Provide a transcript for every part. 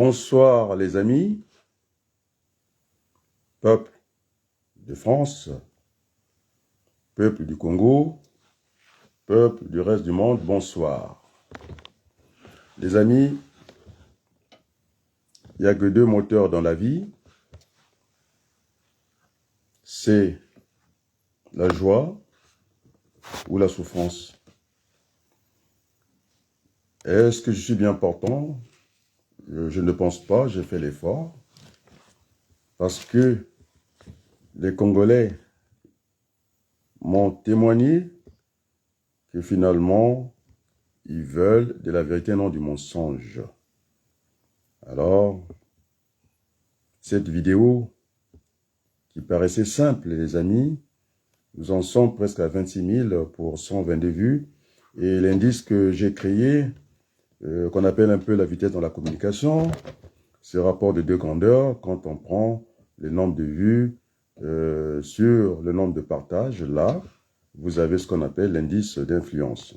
Bonsoir les amis, peuple de France, peuple du Congo, peuple du reste du monde, bonsoir. Les amis, il n'y a que deux moteurs dans la vie, c'est la joie ou la souffrance. Est-ce que je suis bien portant? Je ne pense pas, j'ai fait l'effort, parce que les Congolais m'ont témoigné que finalement, ils veulent de la vérité et non du mensonge. Alors, cette vidéo qui paraissait simple, les amis, nous en sommes presque à 26 000 pour 122 vues. Et l'indice que j'ai créé, qu'on appelle un peu la vitesse dans la communication, c'est un rapport de deux grandeurs quand on prend le nombre de vues sur le nombre de partages. Là, vous avez ce qu'on appelle l'indice d'influence.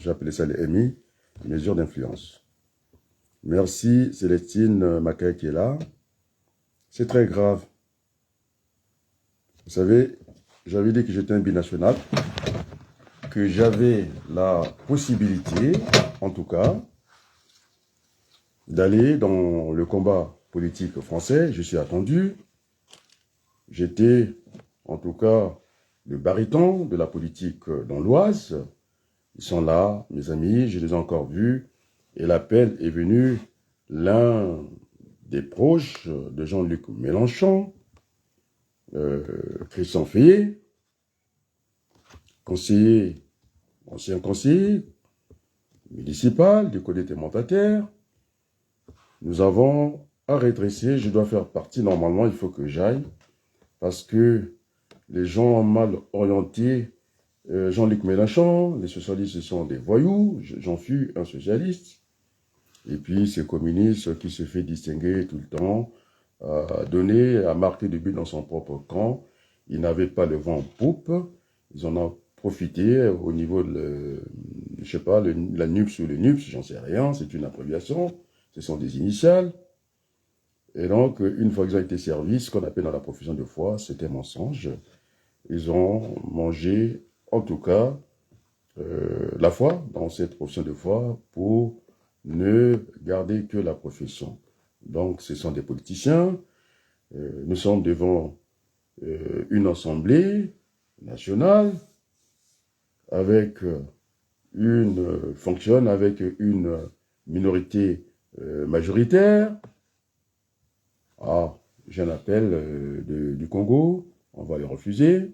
J'appelais ça les MI, mesure d'influence. Merci Célestine Macaire qui est là. C'est très grave. Vous savez, j'avais dit que j'étais un binational, que j'avais la possibilité, en tout cas, d'aller dans le combat politique français. Je suis attendu. J'étais, en tout cas, le baryton de la politique dans l'Oise. Ils sont là, mes amis, je les ai encore vus. Et l'appel est venu, l'un des proches de Jean-Luc Mélenchon, Christian Fayet, conseiller, ancien conseiller municipal du côté des mandataires. Nous avons à redresser, je dois faire partie, normalement, il faut que j'aille, parce que les gens ont mal orienté Jean-Luc Mélenchon, les socialistes sont des voyous, j'en fus un socialiste, et puis ces communistes qui se fait distinguer tout le temps, à marquer du but dans son propre camp, ils n'avaient pas le vent en poupe, ils en ont profité au niveau de, je sais pas, la NUPS ou le NUPS, j'en sais rien, c'est une abréviation, ce sont des initiales. Et donc, une fois qu'ils ont été servis, ce qu'on appelle dans la profession de foi, c'était mensonge. Ils ont mangé, en tout cas, la foi dans cette profession de foi pour ne garder que la profession. Donc, ce sont des politiciens. Nous sommes devant une assemblée nationale avec fonctionne avec une minorité majoritaire. Ah, j'ai un appel du Congo, on va les refuser.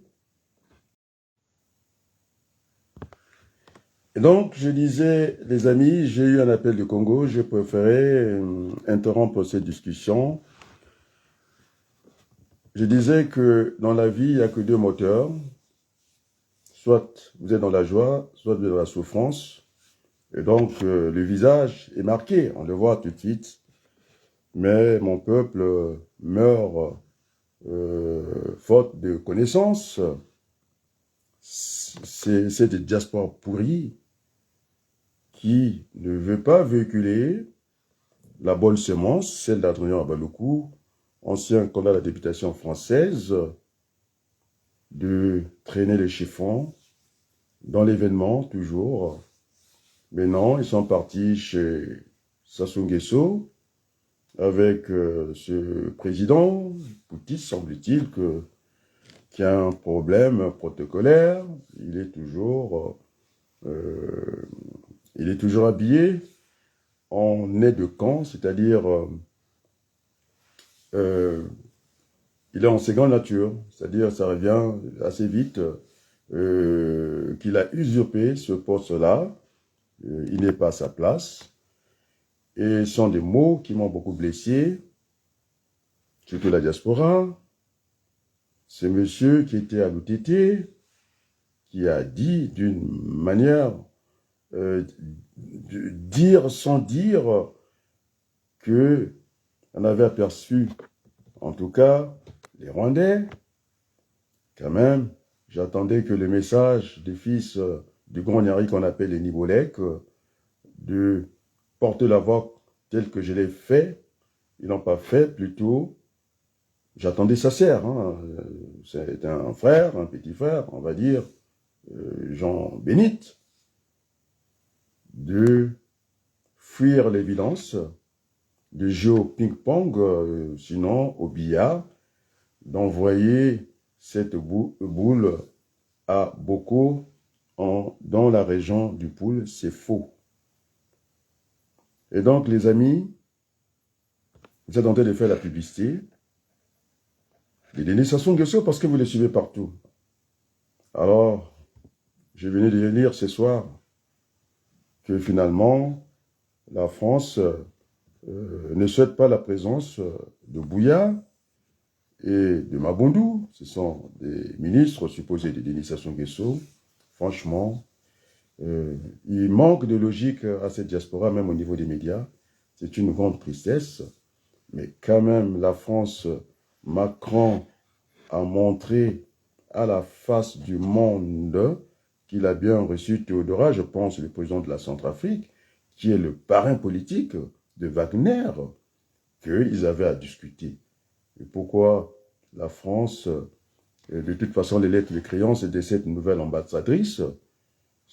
Et donc, je disais, les amis, j'ai eu un appel du Congo, j'ai préféré interrompre cette discussion. Je disais que dans la vie, il n'y a que deux moteurs. Soit vous êtes dans la joie, soit vous êtes dans la souffrance. Et donc, le visage est marqué, on le voit tout de suite. Mais mon peuple meurt faute de connaissances. C'est des diasporas pourries qui ne veut pas véhiculer la bonne semence, celle d'Adrien Abaloukou, ancien candidat à la députation française, de traîner les chiffons dans l'événement, toujours. Mais non, ils sont partis chez Sassou Nguesso avec ce président, Poutis, semble-t-il, qui a un problème protocolaire. Il est toujours habillé en nez de camp, c'est-à-dire il est en seconde nature, c'est-à-dire ça revient assez vite qu'il a usurpé ce poste-là, il n'est pas à sa place, et ce sont des mots qui m'ont beaucoup blessé, surtout la diaspora. C'est monsieur qui était à l'OTT, qui a dit d'une manière, dire sans dire, que on avait aperçu, en tout cas, les Rwandais. Quand même, j'attendais que le message des fils du grand Nyari qu'on appelle les Nibolek, de porter la voix telle que je l'ai fait, ils n'ont pas fait, plutôt, j'attendais sa sœur, hein. C'est un frère, un petit frère, on va dire, Jean Bénite, de fuir l'évidence, de jouer au ping-pong, sinon au billard, d'envoyer cette boule à Boko dans la région du Poul, c'est faux. Et donc, les amis, vous êtes en train de faire la publicité de Denis Sassou Nguesso parce que vous les suivez partout. Alors, je venais de lire ce soir que finalement, la France ne souhaite pas la présence de Bouya et de Mabondou. Ce sont des ministres supposés de Denis Sassou Nguesso. Franchement, il manque de logique à cette diaspora, même au niveau des médias. C'est une grande tristesse. Mais quand même, la France, Macron a montré à la face du monde qu'il a bien reçu Théodora, je pense, le président de la Centrafrique, qui est le parrain politique de Wagner, qu'ils avaient à discuter. Et pourquoi la France, de toute façon, les lettres de créance de cette nouvelle ambassadrice,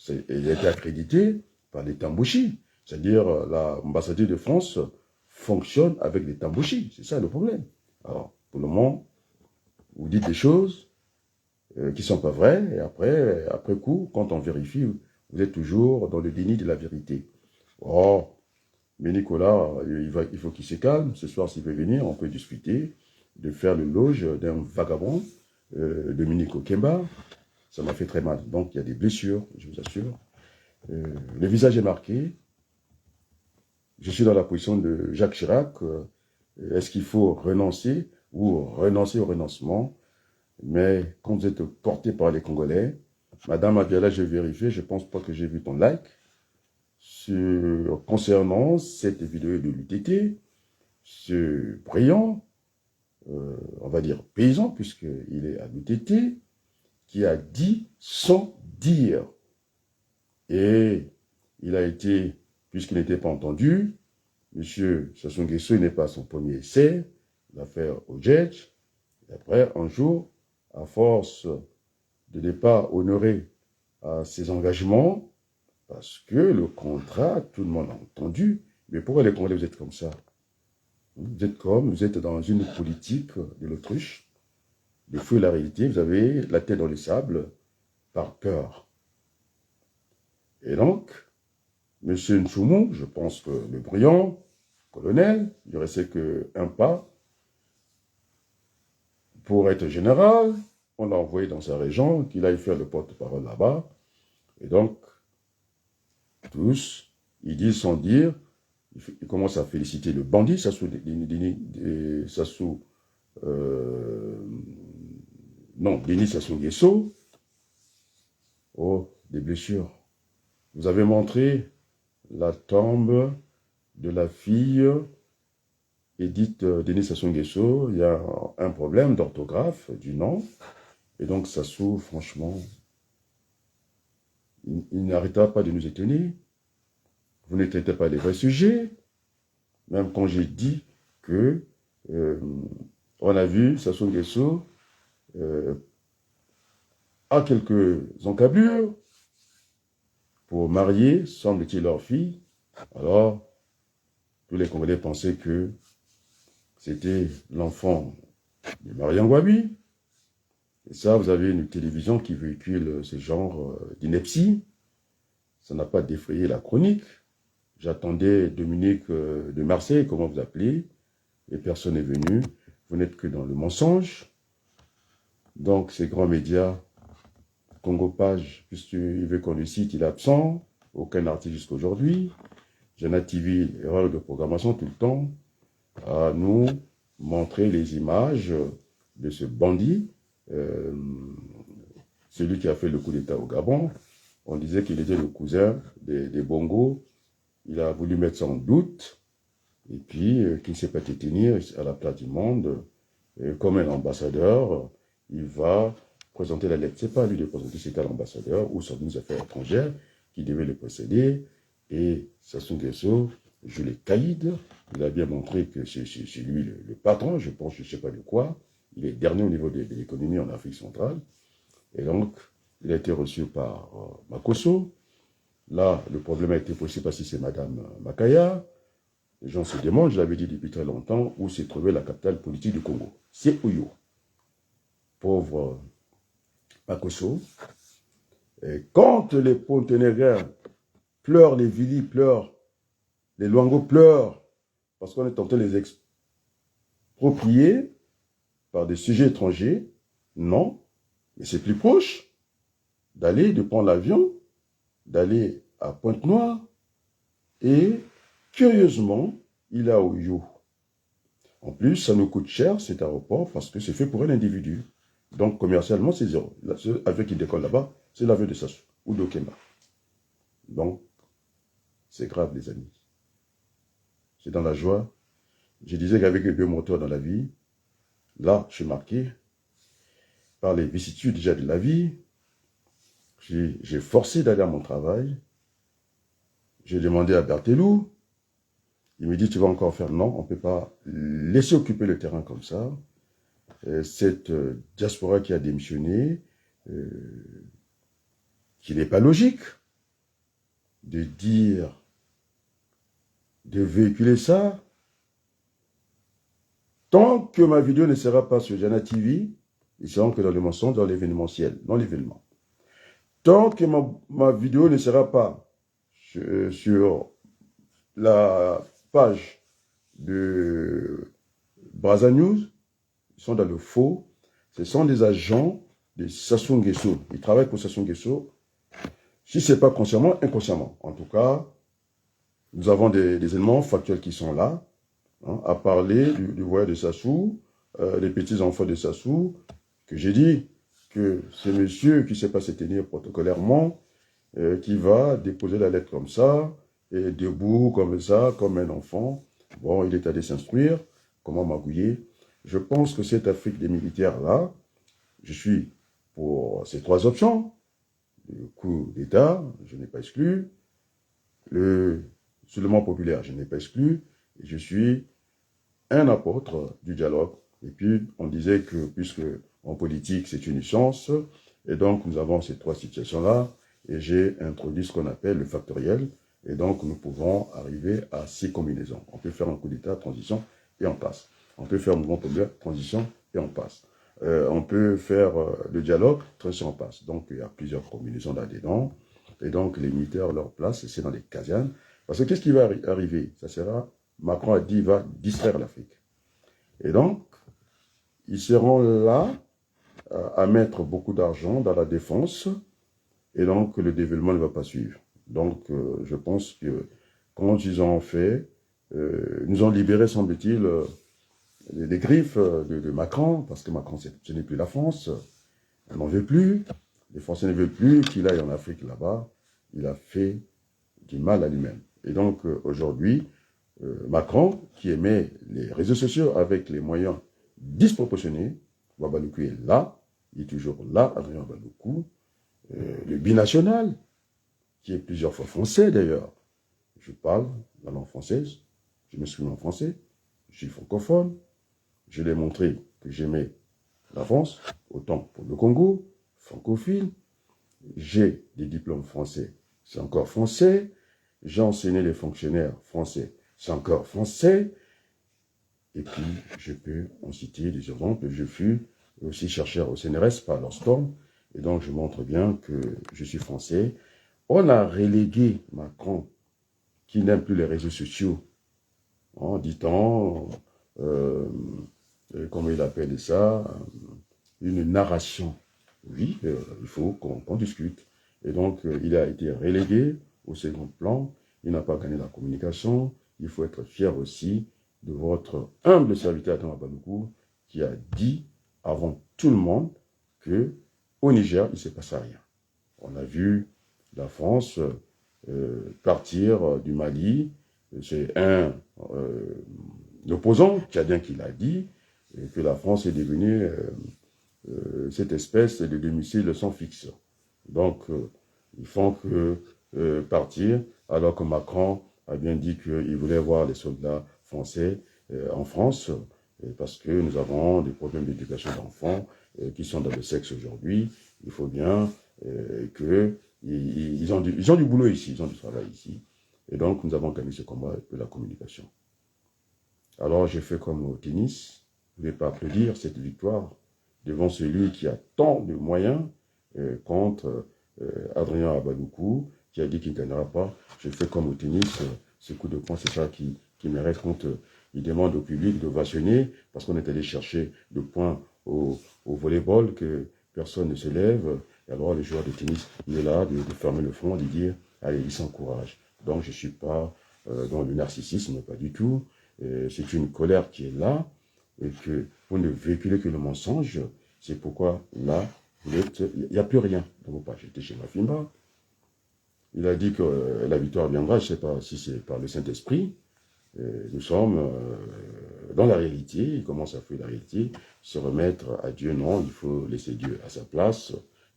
elle a été accréditée par les Tambouchi. C'est-à-dire, l'ambassadeur de France fonctionne avec les Tambouchi. C'est ça le problème. Alors, pour le moment, vous dites des choses qui ne sont pas vraies, et après coup, quand on vérifie, vous êtes toujours dans le déni de la vérité. Oh, mais Nicolas, il faut qu'il se calme. Ce soir, s'il veut venir, on peut discuter de faire le loge d'un vagabond, Dominique Okemba. Ça m'a fait très mal. Donc, il y a des blessures, je vous assure. Le visage est marqué. Je suis dans la position de Jacques Chirac. Est-ce qu'il faut renoncer ou renoncer au renoncement? Mais quand vous êtes porté par les Congolais, Madame Abiala, j'ai vérifié, je ne pense pas que j'ai vu ton like. Concernant cette vidéo de l'UTT, ce brillant, on va dire paysan, puisqu'il est à l'UTT, qui a dit sans dire. Et il a été, puisqu'il n'était pas entendu, M. Sassou Nguesso n'est pas son premier essai, l'affaire Odjedj. Et après, un jour, à force de ne pas honorer ses engagements, parce que le contrat, tout le monde a entendu. Mais pourquoi les Congolais, vous êtes comme ça? Vous êtes dans une politique de l'autruche, de fouiller la réalité, vous avez la tête dans le sable, par peur. Et donc, M. Nchoumou, je pense que le brillant colonel, il ne restait qu'un pas pour être général. On l'a envoyé dans sa région, qu'il aille faire le porte-parole là-bas. Et donc, tous, ils disent sans dire, ils commencent à féliciter le bandit, Sassou Nguesso. Oh, des blessures. Vous avez montré la tombe de la fille Edith Denis Sassou Nguesso. Il y a un problème d'orthographe du nom. Et donc, Sassou, franchement, il n'arrêtera pas de nous étonner. Vous ne traitez pas les vrais sujets. Même quand j'ai dit que on a vu Sassou Nguesso a quelques encablures pour marier, semble-t-il, leur fille. Alors, tous les Congolais pensaient que c'était l'enfant de Mariam Gwabi. Et ça, vous avez une télévision qui véhicule ce genre d'ineptie. Ça n'a pas défrayé la chronique. J'attendais Dominique de Marseille, comment vous appelez, et personne n'est venu. Vous n'êtes que dans le mensonge. Donc, ces grands médias, Congo Page, puisqu'il veut qu'on le cite, il est absent. Aucun article jusqu'à aujourd'hui. Jana TV, erreur de programmation tout le temps, à nous montrer les images de ce bandit, celui qui a fait le coup d'État au Gabon. On disait qu'il était le cousin des Bongo. Il a voulu mettre ça en doute, et puis qu'il ne sait pas tenir à la place du monde. Et comme un ambassadeur, il va présenter la lettre. Ce n'est pas lui de présenter, c'était l'ambassadeur ou son ministre des Affaires étrangères qui devait le précéder. Et Sassou Nguesso Jules Caïd. Il a bien montré que c'est lui le patron, je pense, je ne sais pas de quoi. Il est dernier au niveau de l'économie en Afrique centrale. Et donc, il a été reçu par Makosso. Là, le problème a été posé parce que c'est Madame Makaya. Les gens se demandent, je l'avais dit depuis très longtemps, où s'est trouvée la capitale politique du Congo. C'est Oyo. Pauvre Makosso. Et quand les Ponténégrins pleurent, les Vili pleurent, les Luango pleurent, parce qu'on est en train de les exproprier par des sujets étrangers, non, mais c'est plus proche de prendre l'avion, d'aller à Pointe-Noire, et curieusement, il est à Oyo. En plus, ça nous coûte cher cet aéroport parce que c'est fait pour un individu. Donc commercialement, c'est zéro. Le seul avion qui décolle là-bas, c'est l'avion de Sassou ou d'Okemba. Donc, c'est grave, les amis. C'est dans la joie. Je disais qu'avec les deux moteurs dans la vie, là, je suis marqué par les vicissitudes déjà de la vie. J'ai forcé d'aller à mon travail. J'ai demandé à Berthelou. Il me dit, tu vas encore faire? Non, on ne peut pas laisser occuper le terrain comme ça. Cette diaspora qui a démissionné, qu'il n'est pas logique de dire, de véhiculer ça. Tant que ma vidéo ne sera pas sur Jana TV, ils seront que dans le mensonge, dans l'événementiel, dans l'événement. Tant que ma vidéo ne sera pas sur la page de Brazza News, ils sont dans le faux. Ce sont des agents de Sassou Nguesso. Ils travaillent pour Sassou Nguesso. Si ce n'est pas consciemment, inconsciemment. En tout cas, nous avons des éléments factuels qui sont là, hein, à parler du voyage de Sassou, des petits-enfants de Sassou, que j'ai dit que c'est monsieur qui ne sait pas se tenir protocolairement, qui va déposer la lettre comme ça, et debout comme ça, comme un enfant. Bon, il est allé s'instruire, comment magouiller. Je pense que cette Afrique des militaires-là, je suis pour ces trois options. Le coup d'État, je n'ai pas exclu. Le soulèvement populaire, je n'ai pas exclu. Et je suis un apôtre du dialogue. Et puis, on disait que, puisque en politique, c'est une science, et donc nous avons ces trois situations-là, et j'ai introduit ce qu'on appelle le factoriel, et donc nous pouvons arriver à 6 combinaisons. On peut faire un coup d'État, transition, et on passe. On peut faire un mouvement populaire, transition, et on passe. On peut faire le dialogue, transition, on passe. Donc il y a plusieurs combinaisons là-dedans, et donc les militaires, leur place, c'est dans les casernes. Parce que qu'est-ce qui va arriver? Ça sera, Macron a dit, il va distraire l'Afrique. Et donc, ils seront là à mettre beaucoup d'argent dans la défense, et donc le développement ne va pas suivre. Donc, je pense que quand ils ont fait, nous ont libéré, semble-t-il, les griffes de Macron, parce que Macron, ce n'est plus la France, elle n'en veut plus, les Français ne veulent plus qu'il aille en Afrique là-bas, il a fait du mal à lui-même. Et donc, aujourd'hui, Macron, qui aimait les réseaux sociaux avec les moyens disproportionnés, Ouagadougou est là, il est toujours là, Adrien Ouagadougou, le binational, qui est plusieurs fois français d'ailleurs. Je parle la langue française, je m'exprime en français, je suis francophone, je l'ai montré que j'aimais la France, autant pour le Congo, francophile, j'ai des diplômes français, c'est encore français, j'ai enseigné les fonctionnaires français, c'est encore français, et puis je peux en citer des exemples, je fus aussi chercheur au CNRS par Lorstorm, et donc je montre bien que je suis français. On a relégué Macron, qui n'aime plus les réseaux sociaux, en dit-on, comment il appelle ça, une narration. Oui, il faut qu'on discute. Et donc, il a été relégué au second plan, il n'a pas gagné la communication, il faut être fier aussi de votre humble serviteur Adrien Ouagadougou, qui a dit avant tout le monde que au Niger, il ne s'est passé rien. On a vu la France partir du Mali, c'est un opposant tchadien qui l'a dit, que la France est devenue cette espèce de domicile sans fixe. Donc, ils font que partir, alors que Macron a bien dit qu'il voulait voir les soldats français en France, parce que nous avons des problèmes d'éducation d'enfants qui sont dans le sexe aujourd'hui. Il faut bien qu'ils ont du boulot ici, ils ont du travail ici. Et donc, nous avons gagné ce combat de la communication. Alors, j'ai fait comme au tennis. Je ne vais pas applaudir cette victoire devant celui qui a tant de moyens contre Adrien Abadoukou, qui a dit qu'il ne gagnera pas. J'ai fait comme au tennis. Ce coup de poing, c'est ça qui mérite quand il demande au public de vationner, parce qu'on est allé chercher le point au volleyball, que personne ne se lève. Et alors, le joueur de tennis, il est là de fermer le front, de dire, allez, il s'encourage. Donc, je ne suis pas dans le narcissisme, pas du tout. C'est une colère qui est là, et que vous ne véhiculez que le mensonge. C'est pourquoi, là, il n'y a plus rien dans vos pages. J'étais chez Mafimba. Il a dit que la victoire viendra, je ne sais pas si c'est par le Saint-Esprit. Nous sommes dans la réalité, il commence à fuir la réalité, se remettre à Dieu, non, il faut laisser Dieu à sa place,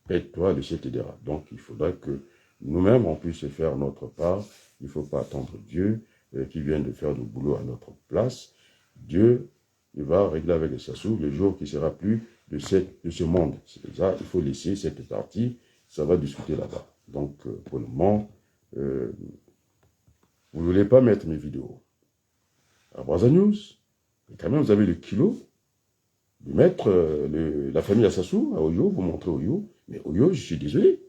pète-toi, le ciel t'aidera. Donc il faudra que nous-mêmes on puisse faire notre part, il ne faut pas attendre Dieu qui vienne de faire le boulot à notre place. Dieu, il va régler avec les Sassou le jour qui sera plus de ce monde. C'est ça, il faut laisser cette partie, ça va discuter là-bas. Donc pour le moment, vous ne voulez pas mettre mes vidéos à Brazza News, et quand même vous avez le kilo de mettre la famille Assassou à Oyo, vous montrez Oyo, mais Oyo, je suis désolé,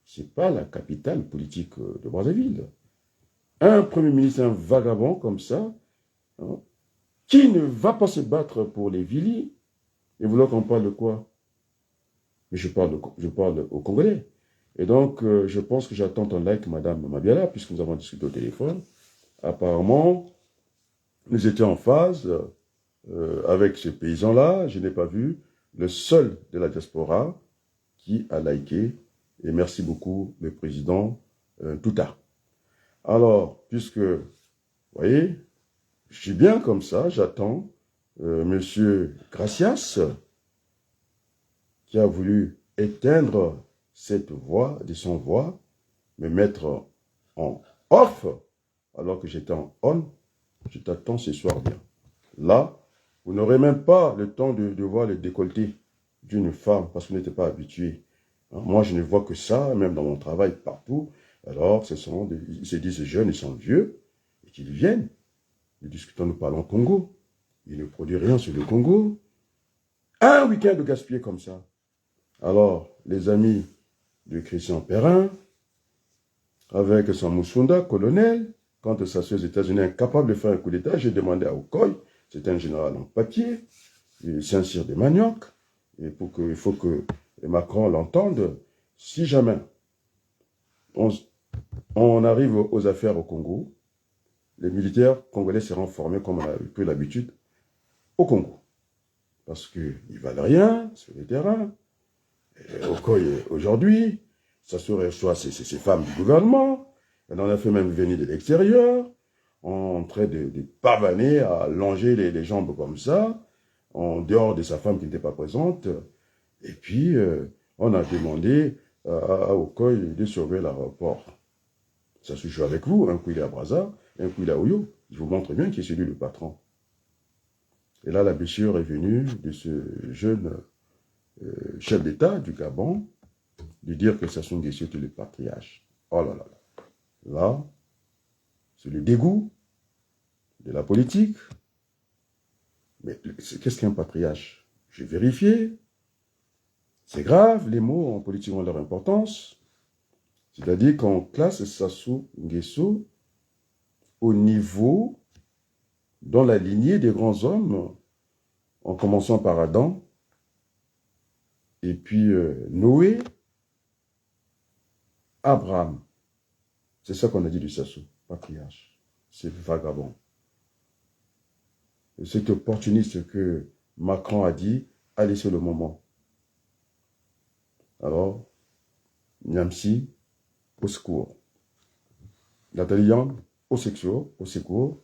c'est pas la capitale politique de Brazzaville. Un premier ministre, un vagabond comme ça, hein, qui ne va pas se battre pour les Vili, et vous qu'on parle de quoi? Mais je parle aux Congolais. Et donc, je pense que j'attends ton like, Madame Mabiala, puisque nous avons discuté au téléphone. Apparemment, nous étions en phase avec ce paysan-là. Je n'ai pas vu le seul de la diaspora qui a liké. Et merci beaucoup, le président Touta. Alors, puisque, vous voyez, je suis bien comme ça, j'attends Monsieur Gracias, qui a voulu éteindre cette voix, de son voix, me mettre en off, alors que j'étais en on. Je t'attends ce soir bien. Là, vous n'aurez même pas le temps de voir le décolleté d'une femme, parce que vous n'êtes pas habitué. Moi, je ne vois que ça, même dans mon travail, partout. Alors, ils se disent jeunes, ils sont vieux, et qu'ils viennent. Nous discutons, nous parlons Congo. Ils ne produisent rien sur le Congo. Un week-end de gaspiller comme ça. Alors, les amis de Christian Perrin, avec son Moussunda, colonel, quand ça se aux États-Unis incapable de faire un coup d'État, j'ai demandé à Okoy, c'est un général en papier, c'est un cire de manioc, et il faut que Macron l'entende. Si jamais on arrive aux affaires au Congo, les militaires congolais seront formés comme on a eu l'habitude au Congo. Parce qu'ils ne valent rien sur le terrain. Okoy, aujourd'hui, ça serait soit ces femmes du gouvernement, on en a fait même venir de l'extérieur, en train de pavaner à longer les jambes comme ça, en dehors de sa femme qui n'était pas présente. Et puis, on a demandé à Okoy de surveiller l'aéroport. Ça se joue avec vous, un coup il est à Brazza, un coup il est à Oyo. Je vous montre bien qui est celui le patron. Et là, la blessure est venue de ce jeune chef d'État du Gabon, de dire que Sassou Nguesso était le patriarche. Oh là là là. Là, c'est le dégoût de la politique. Mais qu'est-ce qu'un patriarche? J'ai vérifié. C'est grave, les mots en politique ont leur importance. C'est-à-dire qu'on classe Sassou Nguesso au niveau, dans la lignée des grands hommes, en commençant par Adam, et puis Noé, Abraham. C'est ça qu'on a dit du Sassou, patriarche. C'est vagabond. C'est opportuniste que Macron a dit, allez, c'est le moment. Alors, Niamsi, au secours. Nathalie Yang, au secours,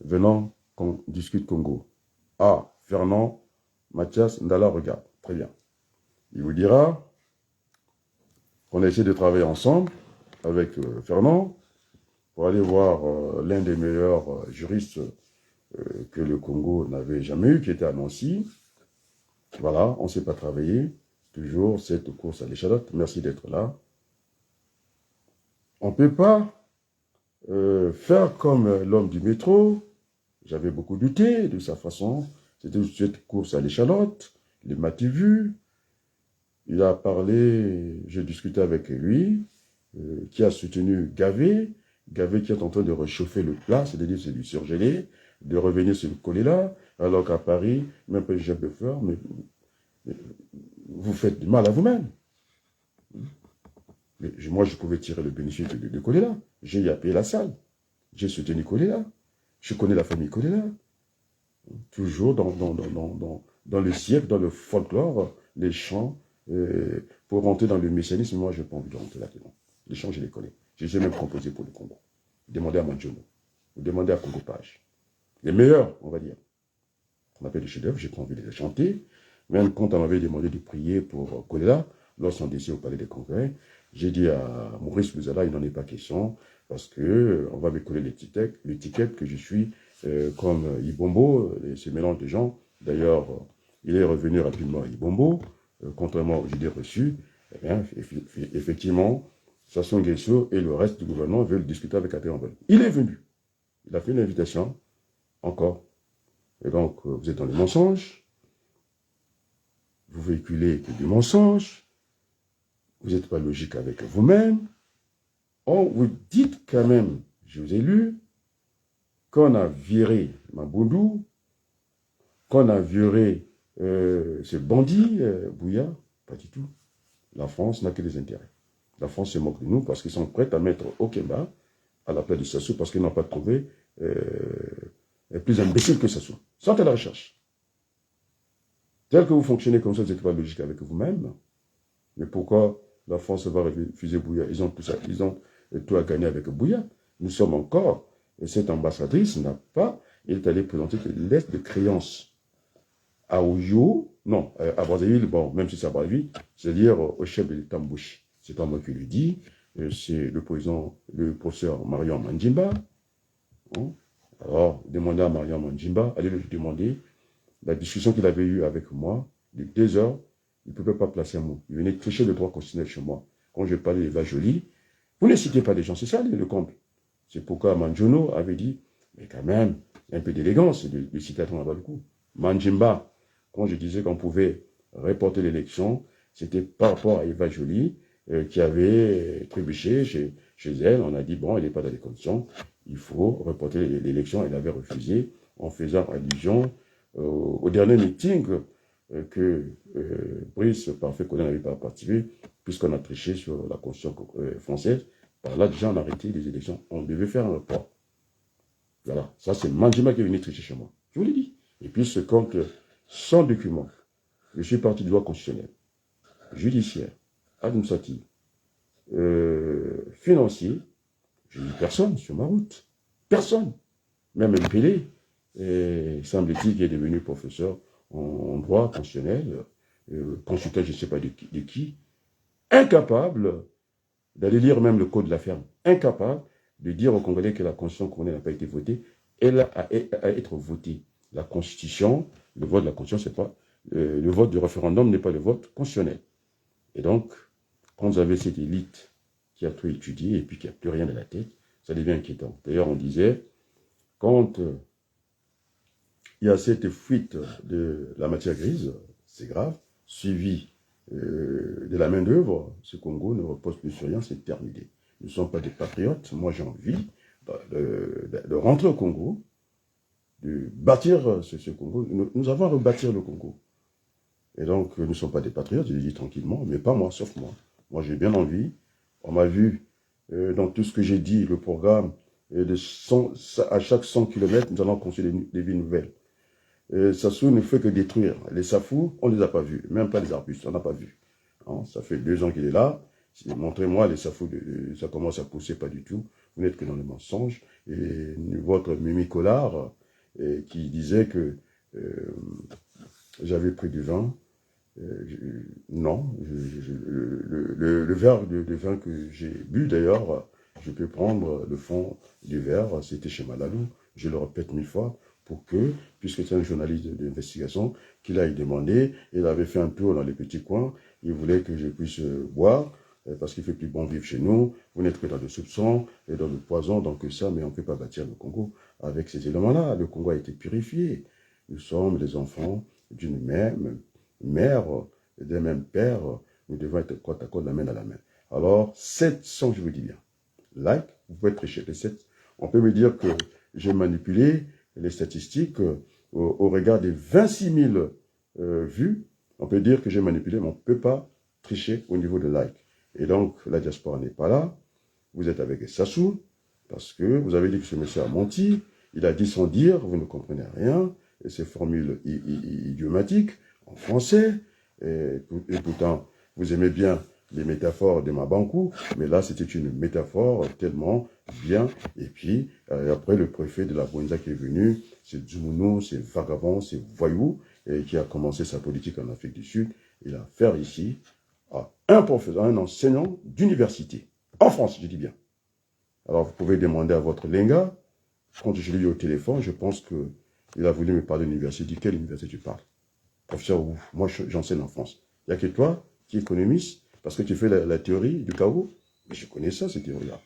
venant qu'on discute Congo. Ah, Fernand, Mathias, Ndala, regarde. Très bien. Il vous dira qu'on a essayé de travailler ensemble avec Fernand, pour aller voir l'un des meilleurs juristes que le Congo n'avait jamais eu, qui était à Nancy. Voilà, on ne sait pas travailler. Toujours cette course à l'échalote. Merci d'être là. On ne peut pas faire comme l'homme du métro. J'avais beaucoup douté de sa façon. C'était cette course à l'échalote. Il m'a vu. Il a parlé, j'ai discuté avec lui, qui a soutenu Gavé. Gavé qui est en train de réchauffer le plat, c'est-à-dire c'est du surgelé, de revenir sur le collet-là, alors qu'à Paris, même pas une chef de fleurs, mais vous faites du mal à vous-même. Moi, je pouvais tirer le bénéfice de Kolela. J'ai appelé la salle. J'ai soutenu Kolela. Je connais la famille Kolela. Toujours dans le siècle, dans le folklore, les chants. Pour rentrer dans le messianisme, moi, je n'ai pas envie de rentrer là-dedans. Les chants, je les connais. Je les ai même composés pour le Congo. Demandez à Manjono. Demandez à Congo Page. Les meilleurs, on va dire. On appelle des chefs-d'œuvre, j'ai pas envie de les chanter. Même quand on m'avait demandé de prier pour Kolela, lorsqu'on décide au palais des congrès, j'ai dit à Maurice Luzala, il n'en est pas question, parce que on va me coller l'étiquette que je suis comme Ibombo, ce mélange de gens. D'ailleurs, il est revenu rapidement à Ibombo, contrairement aux idées reçues. Eh bien, effectivement, Sassou Nguesso et le reste du gouvernement veulent discuter avec Até Henry. Il est venu. Il a fait une invitation, encore. Et donc, vous êtes dans les mensonges. Vous véhiculez que des mensonges. Vous n'êtes pas logique avec vous-même. On vous dites quand même, je vous ai lu, qu'on a viré Maboundou, qu'on a viré ce bandit, Bouya. Pas du tout. La France n'a que des intérêts. La France se moque de nous parce qu'ils sont prêts à mettre Okemba à la place de Sassou parce qu'ils n'ont pas trouvé plus imbécile que Sassou. Sortez la recherche. Tel que vous fonctionnez comme ça, vous n'êtes pas logique avec vous-même. Mais pourquoi la France va refuser Bouya? Ils ont tout à gagner avec Bouya. Nous sommes encore, et cette ambassadrice n'a pas, elle est allée présenter une lettre de créance à Oyo, non, à Brazzaville, bon, même si c'est à Brazzaville, c'est-à-dire au chef de l'État Mbouchi. C'est pas moi qui le dis, c'est le professeur Marion Mandjimba. Hein? Alors, demandez à Marion Mandjimba, allez lui demander la discussion qu'il avait eue avec moi, de 2 heures, il ne pouvait pas placer un mot. Il venait tricher le droit constitutionnel chez moi. Quand je parlais d'Eva Jolie, vous ne citez pas des gens, c'est ça le comble. C'est pourquoi Manjono avait dit, mais quand même, un peu d'élégance de citer à ton le coup. Mandjimba, quand je disais qu'on pouvait reporter l'élection, c'était par rapport à Eva Jolie, qui avait trébuché chez elle. On a dit, bon, elle n'est pas dans les conditions, il faut reporter l'élection. Elle avait refusé en faisant allusion au dernier meeting que Brice Parfait Colin n'avait pas participé, puisqu'on a triché sur la constitution française. Par là, déjà, on a arrêté les élections. On devait faire un report. Voilà. Ça, c'est Mandjima qui est venu tricher chez moi. Je vous l'ai dit. Et puis, ce compte sans document. Je suis parti du droit constitutionnel, judiciaire, administratif, financier. Je n'ai personne sur ma route. Personne. Même MPD, semble-t-il, qui est devenu professeur en droit constitutionnel, consultant je ne sais pas de qui, incapable d'aller lire même le code de la ferme, incapable de dire aux Congolais que la constitution congolaise n'a pas été votée, elle a à être votée. La constitution, le vote de la constitution, c'est pas, le vote du référendum n'est pas le vote constitutionnel. Et donc, quand vous avez cette élite qui a tout étudié et puis qui n'a plus rien dans la tête, ça devient inquiétant. D'ailleurs, on disait, quand il y a cette fuite de la matière grise, c'est grave, suivi de la main-d'œuvre, ce Congo ne repose plus sur rien, c'est terminé. Nous ne sommes pas des patriotes. Moi, j'ai envie de rentrer au Congo, de bâtir ce Congo. Nous avons à rebâtir le Congo. Et donc, nous ne sommes pas des patriotes, je le dis tranquillement, mais pas moi, sauf moi. Moi, j'ai bien envie. On m'a vu dans tout ce que j'ai dit, le programme, à chaque 100 km, nous allons construire des villes nouvelles. Sassou ne fait que détruire. Les Safou, on ne les a pas vus, même pas les arbustes, on n'a pas vu. Hein, ça fait 2 ans qu'il est là. Montrez-moi les Safou, ça commence à pousser, pas du tout. Vous n'êtes que dans les mensonges. Et votre Mimi Collard, qui disait que j'avais pris du vin. Non, le verre de vin que j'ai bu d'ailleurs, je peux prendre le fond du verre, c'était chez Malalou, je le répète 1000 fois, pour que, puisque c'est un journaliste d'investigation, qu'il aille demander, il avait fait un tour dans les petits coins, il voulait que je puisse boire, parce qu'il fait plus bon vivre chez nous, vous n'êtes que dans le soupçon et dans le poison, donc ça, mais on ne peut pas bâtir le Congo avec ces éléments-là. Le Congo a été purifié. Nous sommes les enfants d'une même mère, d'un même père, nous devons être côte à côte, la main dans la main. Alors, 700, je vous dis bien, like, vous pouvez tricher les 7. On peut me dire que j'ai manipulé les statistiques au regard des 26 000 vues. On peut dire que j'ai manipulé, mais on ne peut pas tricher au niveau de like. Et donc, la diaspora n'est pas là. Vous êtes avec Sassou, parce que vous avez dit que ce monsieur a menti. Il a dit sans dire, vous ne comprenez rien. Et ces formules idiomatiques en français. Et pourtant, vous aimez bien les métaphores de Mabankou, mais là, c'était une métaphore tellement bien. Et puis, après, le préfet de la Bouenza qui est venu, c'est Djoumounou, c'est vagabond, c'est voyou, et qui a commencé sa politique en Afrique du Sud. Il a affaire ici à un professeur, un enseignant d'université. En France, je dis bien. Alors, vous pouvez demander à votre Lenga. Quand je l'ai eu au téléphone, je pense qu'il a voulu me parler de l'université. Il dit, quelle université tu parles? Professeur, moi, j'enseigne en France. Il n'y a que toi qui es économiste, parce que tu fais la théorie du chaos. Mais je connais ça, cette théorie-là.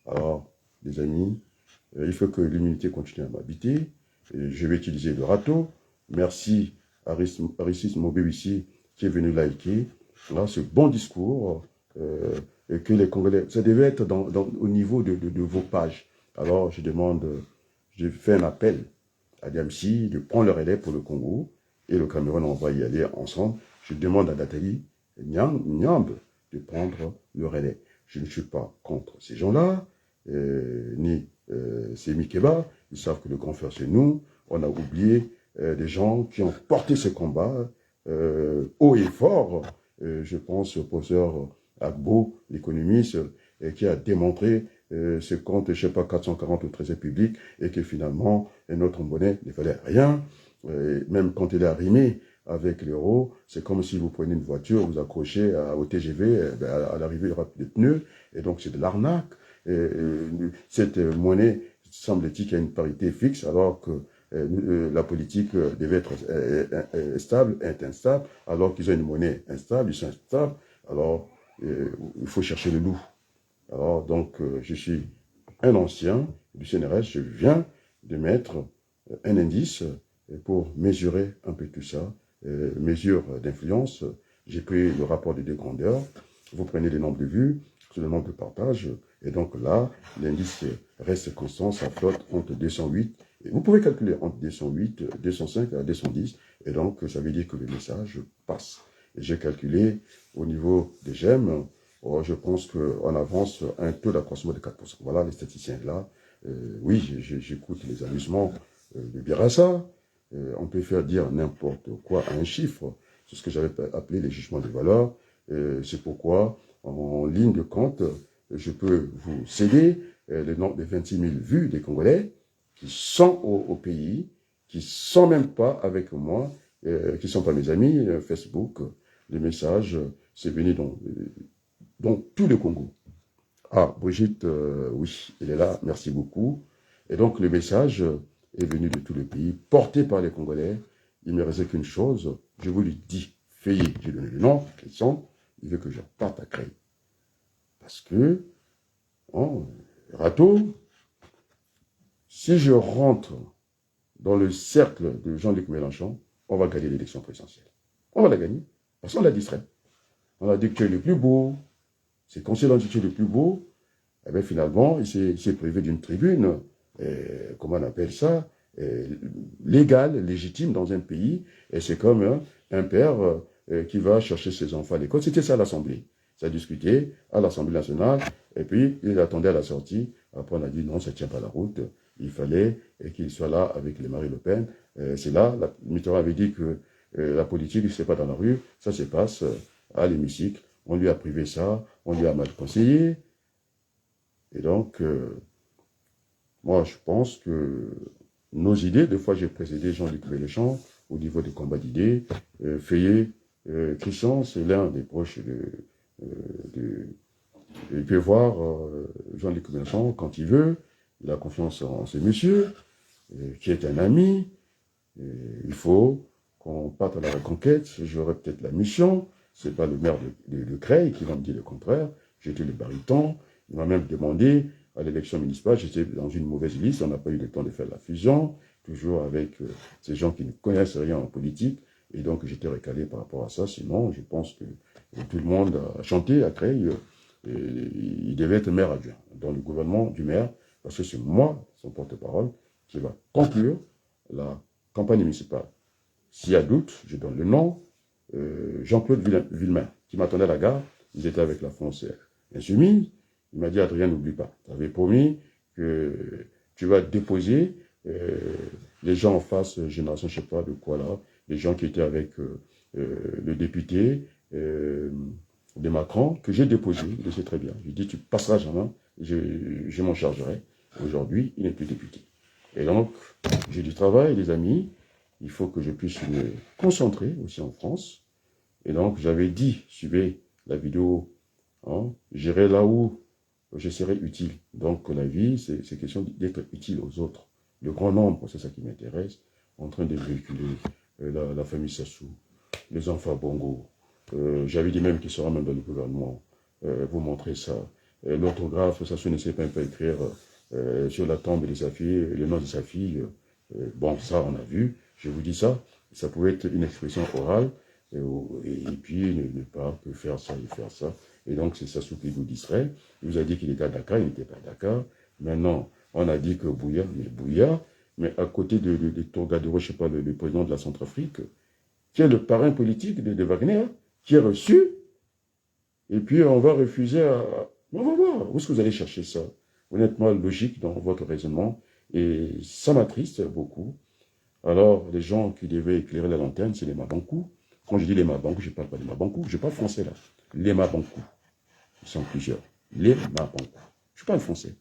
Alors, les amis, il faut que l'humilité continue à m'habiter. Je vais utiliser le râteau. Merci à Arissis Mobéwissi qui est venu liker. Là, ce bon discours, et que les Congolais, ça devait être au niveau de vos pages. Alors, je fais un appel à Diamsi de prendre le relais pour le Congo, et le Cameroun, on va y aller ensemble. Je demande à Nathalie Nyambe de prendre le relais. Je ne suis pas contre ces gens-là, ni ces Mikeba. Ils savent que le grand frère, c'est nous. On a oublié des gens qui ont porté ce combat haut et fort. Je pense au professeur Agbo, l'économiste, qui a démontré ce compte, je ne sais pas, 440 au trésor public, et que finalement, notre monnaie ne valait rien. Même quand il est arrimé avec l'euro, c'est comme si vous prenez une voiture, vous accrochez au TGV, à l'arrivée, il y aura plus de pneus, et donc c'est de l'arnaque. Cette monnaie, semble-t-il qu'il y a une parité fixe, alors que la politique devait être stable, est instable, alors qu'ils ont une monnaie instable, ils sont instables, alors il faut chercher le loup. Alors donc, je suis un ancien du CNRS, je viens de mettre un indice pour mesurer un peu tout ça, mesure d'influence. J'ai pris le rapport des deux grandeurs, vous prenez le nombre de vues, sur le nombre de partages, et donc là, l'indice reste constant, ça flotte entre 208, et vous pouvez calculer entre 208, 205 à 210, et donc ça veut dire que le message passe. Et j'ai calculé au niveau des j'aime, je pense qu'on avance un taux d'accroissement de 4%. Voilà, les statisticiens là. Oui, j'écoute les amusements de Birassa. On peut faire dire n'importe quoi à un chiffre. C'est ce que j'avais appelé les jugements de valeur. C'est pourquoi, en ligne de compte, je peux vous céder le nombre de 26 000 vues des Congolais qui sont au pays, qui ne sont même pas avec moi, qui ne sont pas mes amis, Facebook, les messages, c'est venu dans tout le Congo. Ah, Brigitte, oui, elle est là, merci beaucoup. Et donc, le message est venu de tout le pays, porté par les Congolais. Il ne me restait qu'une chose, je vous lui dis, Fayé, j'ai donné le nom, Christian, il veut que je parte à Creil. Parce que, Rato, si je rentre dans le cercle de Jean-Luc Mélenchon, on va gagner l'élection présidentielle. On va la gagner, parce qu'on l'a distrait. On a dit que tu es le plus beau. C'est quand c'est l'entité le plus beau, eh bien finalement, il s'est privé d'une tribune, comment on appelle ça, légale, légitime dans un pays, et c'est comme un père qui va chercher ses enfants à l'école. C'était ça l'Assemblée. Ça a discuté à l'Assemblée nationale, et puis il attendait à la sortie. Après, on a dit non, ça ne tient pas la route. Il fallait qu'il soit là avec les Marie Le Pen. C'est là, Mitterrand avait dit que la politique, ce n'est pas dans la rue, ça se passe à l'hémicycle. On lui a privé ça, on lui a mal conseillé. Et donc, moi, je pense que nos idées, deux fois j'ai précédé Jean-Luc Mélenchon au niveau des combats d'idées. Fayé, Christian, c'est l'un des proches Il peut voir Jean-Luc Mélenchon quand il veut. Il a confiance en ce monsieur, qui est un ami. Il faut qu'on parte à la reconquête. J'aurai peut-être la mission. Ce n'est pas le maire de Creil qui va me dire le contraire. J'étais le baryton. Il m'a même demandé à l'élection municipale. J'étais dans une mauvaise liste. On n'a pas eu le temps de faire la fusion. Toujours avec ces gens qui ne connaissent rien en politique. Et donc, j'étais recalé par rapport à ça. Sinon, je pense que tout le monde a chanté à Creil. Il devait être maire adjoint dans le gouvernement du maire. Parce que c'est moi, son porte-parole, qui va conclure la campagne municipale. S'il y a doute, je donne le nom. Jean-Claude Villemain, qui m'attendait à la gare, ils étaient avec la foncière insoumise. Il m'a dit, Adrien, n'oublie pas, tu avais promis que tu vas déposer les gens en face, génération, je ne sais pas de quoi là, les gens qui étaient avec le député de Macron, que j'ai déposé, il le sait très bien. Je lui ai dit, tu passeras jamais, je m'en chargerai. Aujourd'hui, il n'est plus député. Et donc, j'ai du travail, les amis. Il faut que je puisse me concentrer aussi en France. Et donc, j'avais dit, suivez la vidéo, hein, j'irai là où je serai utile. Donc, la vie, c'est question d'être utile aux autres. Le grand nombre, c'est ça qui m'intéresse. En train de véhiculer la famille Sassou, les enfants Bongo. J'avais dit même qu'il sera même dans le gouvernement. Vous montrer ça. L'orthographe, Sassou ne sait pas écrire sur la tombe de sa fille, le nom de sa fille. Bon, ça, on a vu. Je vous dis ça. Ça pouvait être une expression orale. Et puis, ne pas que faire ça et faire ça. Et donc, c'est Sassou qui vous distrait. Il vous a dit qu'il était à Dakar, il n'était pas à Dakar. Maintenant, on a dit que Bouya, mais à côté de Torgadero, je ne sais pas, le président de la Centrafrique, qui est le parrain politique de Wagner, qui est reçu, et puis on va refuser à... On va voir, où est-ce que vous allez chercher ça? Honnêtement, logique dans votre raisonnement, et ça m'attriste beaucoup. Alors, les gens qui devaient éclairer la lanterne, c'est les Mabankou. Quand je dis les Mabankou, je ne parle pas des Mabankou, je parle français là. Les Mabankou. Ils sont plusieurs. Les Mabankou. Je parle français.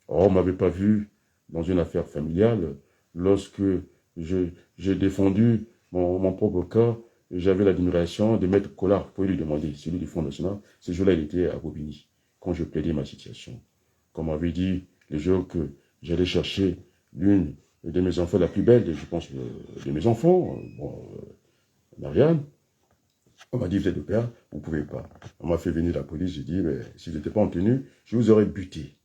Oh, on ne m'avait pas vu dans une affaire familiale lorsque j'ai défendu mon propre cas. J'avais l'admiration de Maître Collard pour lui demander, celui du Front National. Ce jour-là, il était à Bobigny, quand je plaidais ma situation. Comme on m'avait dit, le jour que j'allais chercher l'une de mes enfants, la plus belle, je pense, de mes enfants, Marianne, on m'a dit, vous êtes de père, vous ne pouvez pas. On m'a fait venir la police, j'ai dit, mais si je n'étais pas en tenue, je vous aurais buté.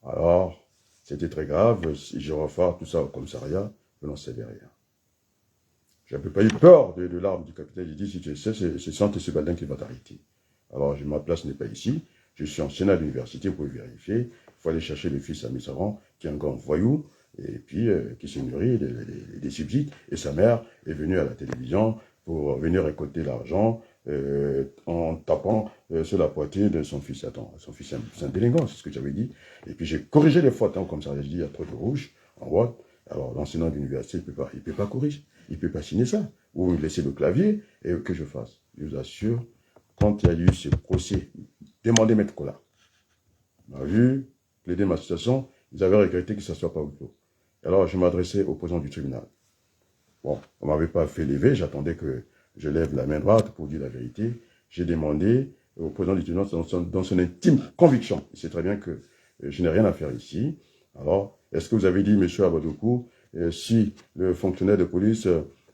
Alors, c'était très grave, si je refais tout ça au commissariat, je n'en savais rien. Je n'avais pas eu peur de l'arme du capitaine. J'ai dit, si tu sais, c'est Santé Sebaldin qui va t'arrêter. Alors, ma place n'est pas ici. Je suis en Sénat de l'université, vous pouvez vérifier. Il faut aller chercher le fils à Missaran, qui est un grand voyou, et puis qui se nourrit des subsides. Et sa mère est venue à la télévision pour venir récolter l'argent en tapant sur la poitrine de son fils. Attends, son fils c'est un délinquant, c'est ce que j'avais dit. Et puis j'ai corrigé les fautes, hein, comme ça, j'ai dit, il y a trop de rouge en droite. Alors l'enseignant de l'université, il ne peut pas corriger, il ne peut pas signer ça. Ou me laisser le clavier et que je fasse. Je vous assure, quand il y a eu ce procès, demandez Maître Collard. On a vu, plaider ma situation, ils avaient regretté que ça ne soit pas au clos. Alors je m'adressais au président du tribunal. Bon, on ne m'avait pas fait lever, j'attendais que je lève la main droite pour dire la vérité. J'ai demandé au président du tribunal dans son intime conviction. Il sait très bien que je n'ai rien à faire ici. Alors, est-ce que vous avez dit, monsieur Abadoukou, si le fonctionnaire de police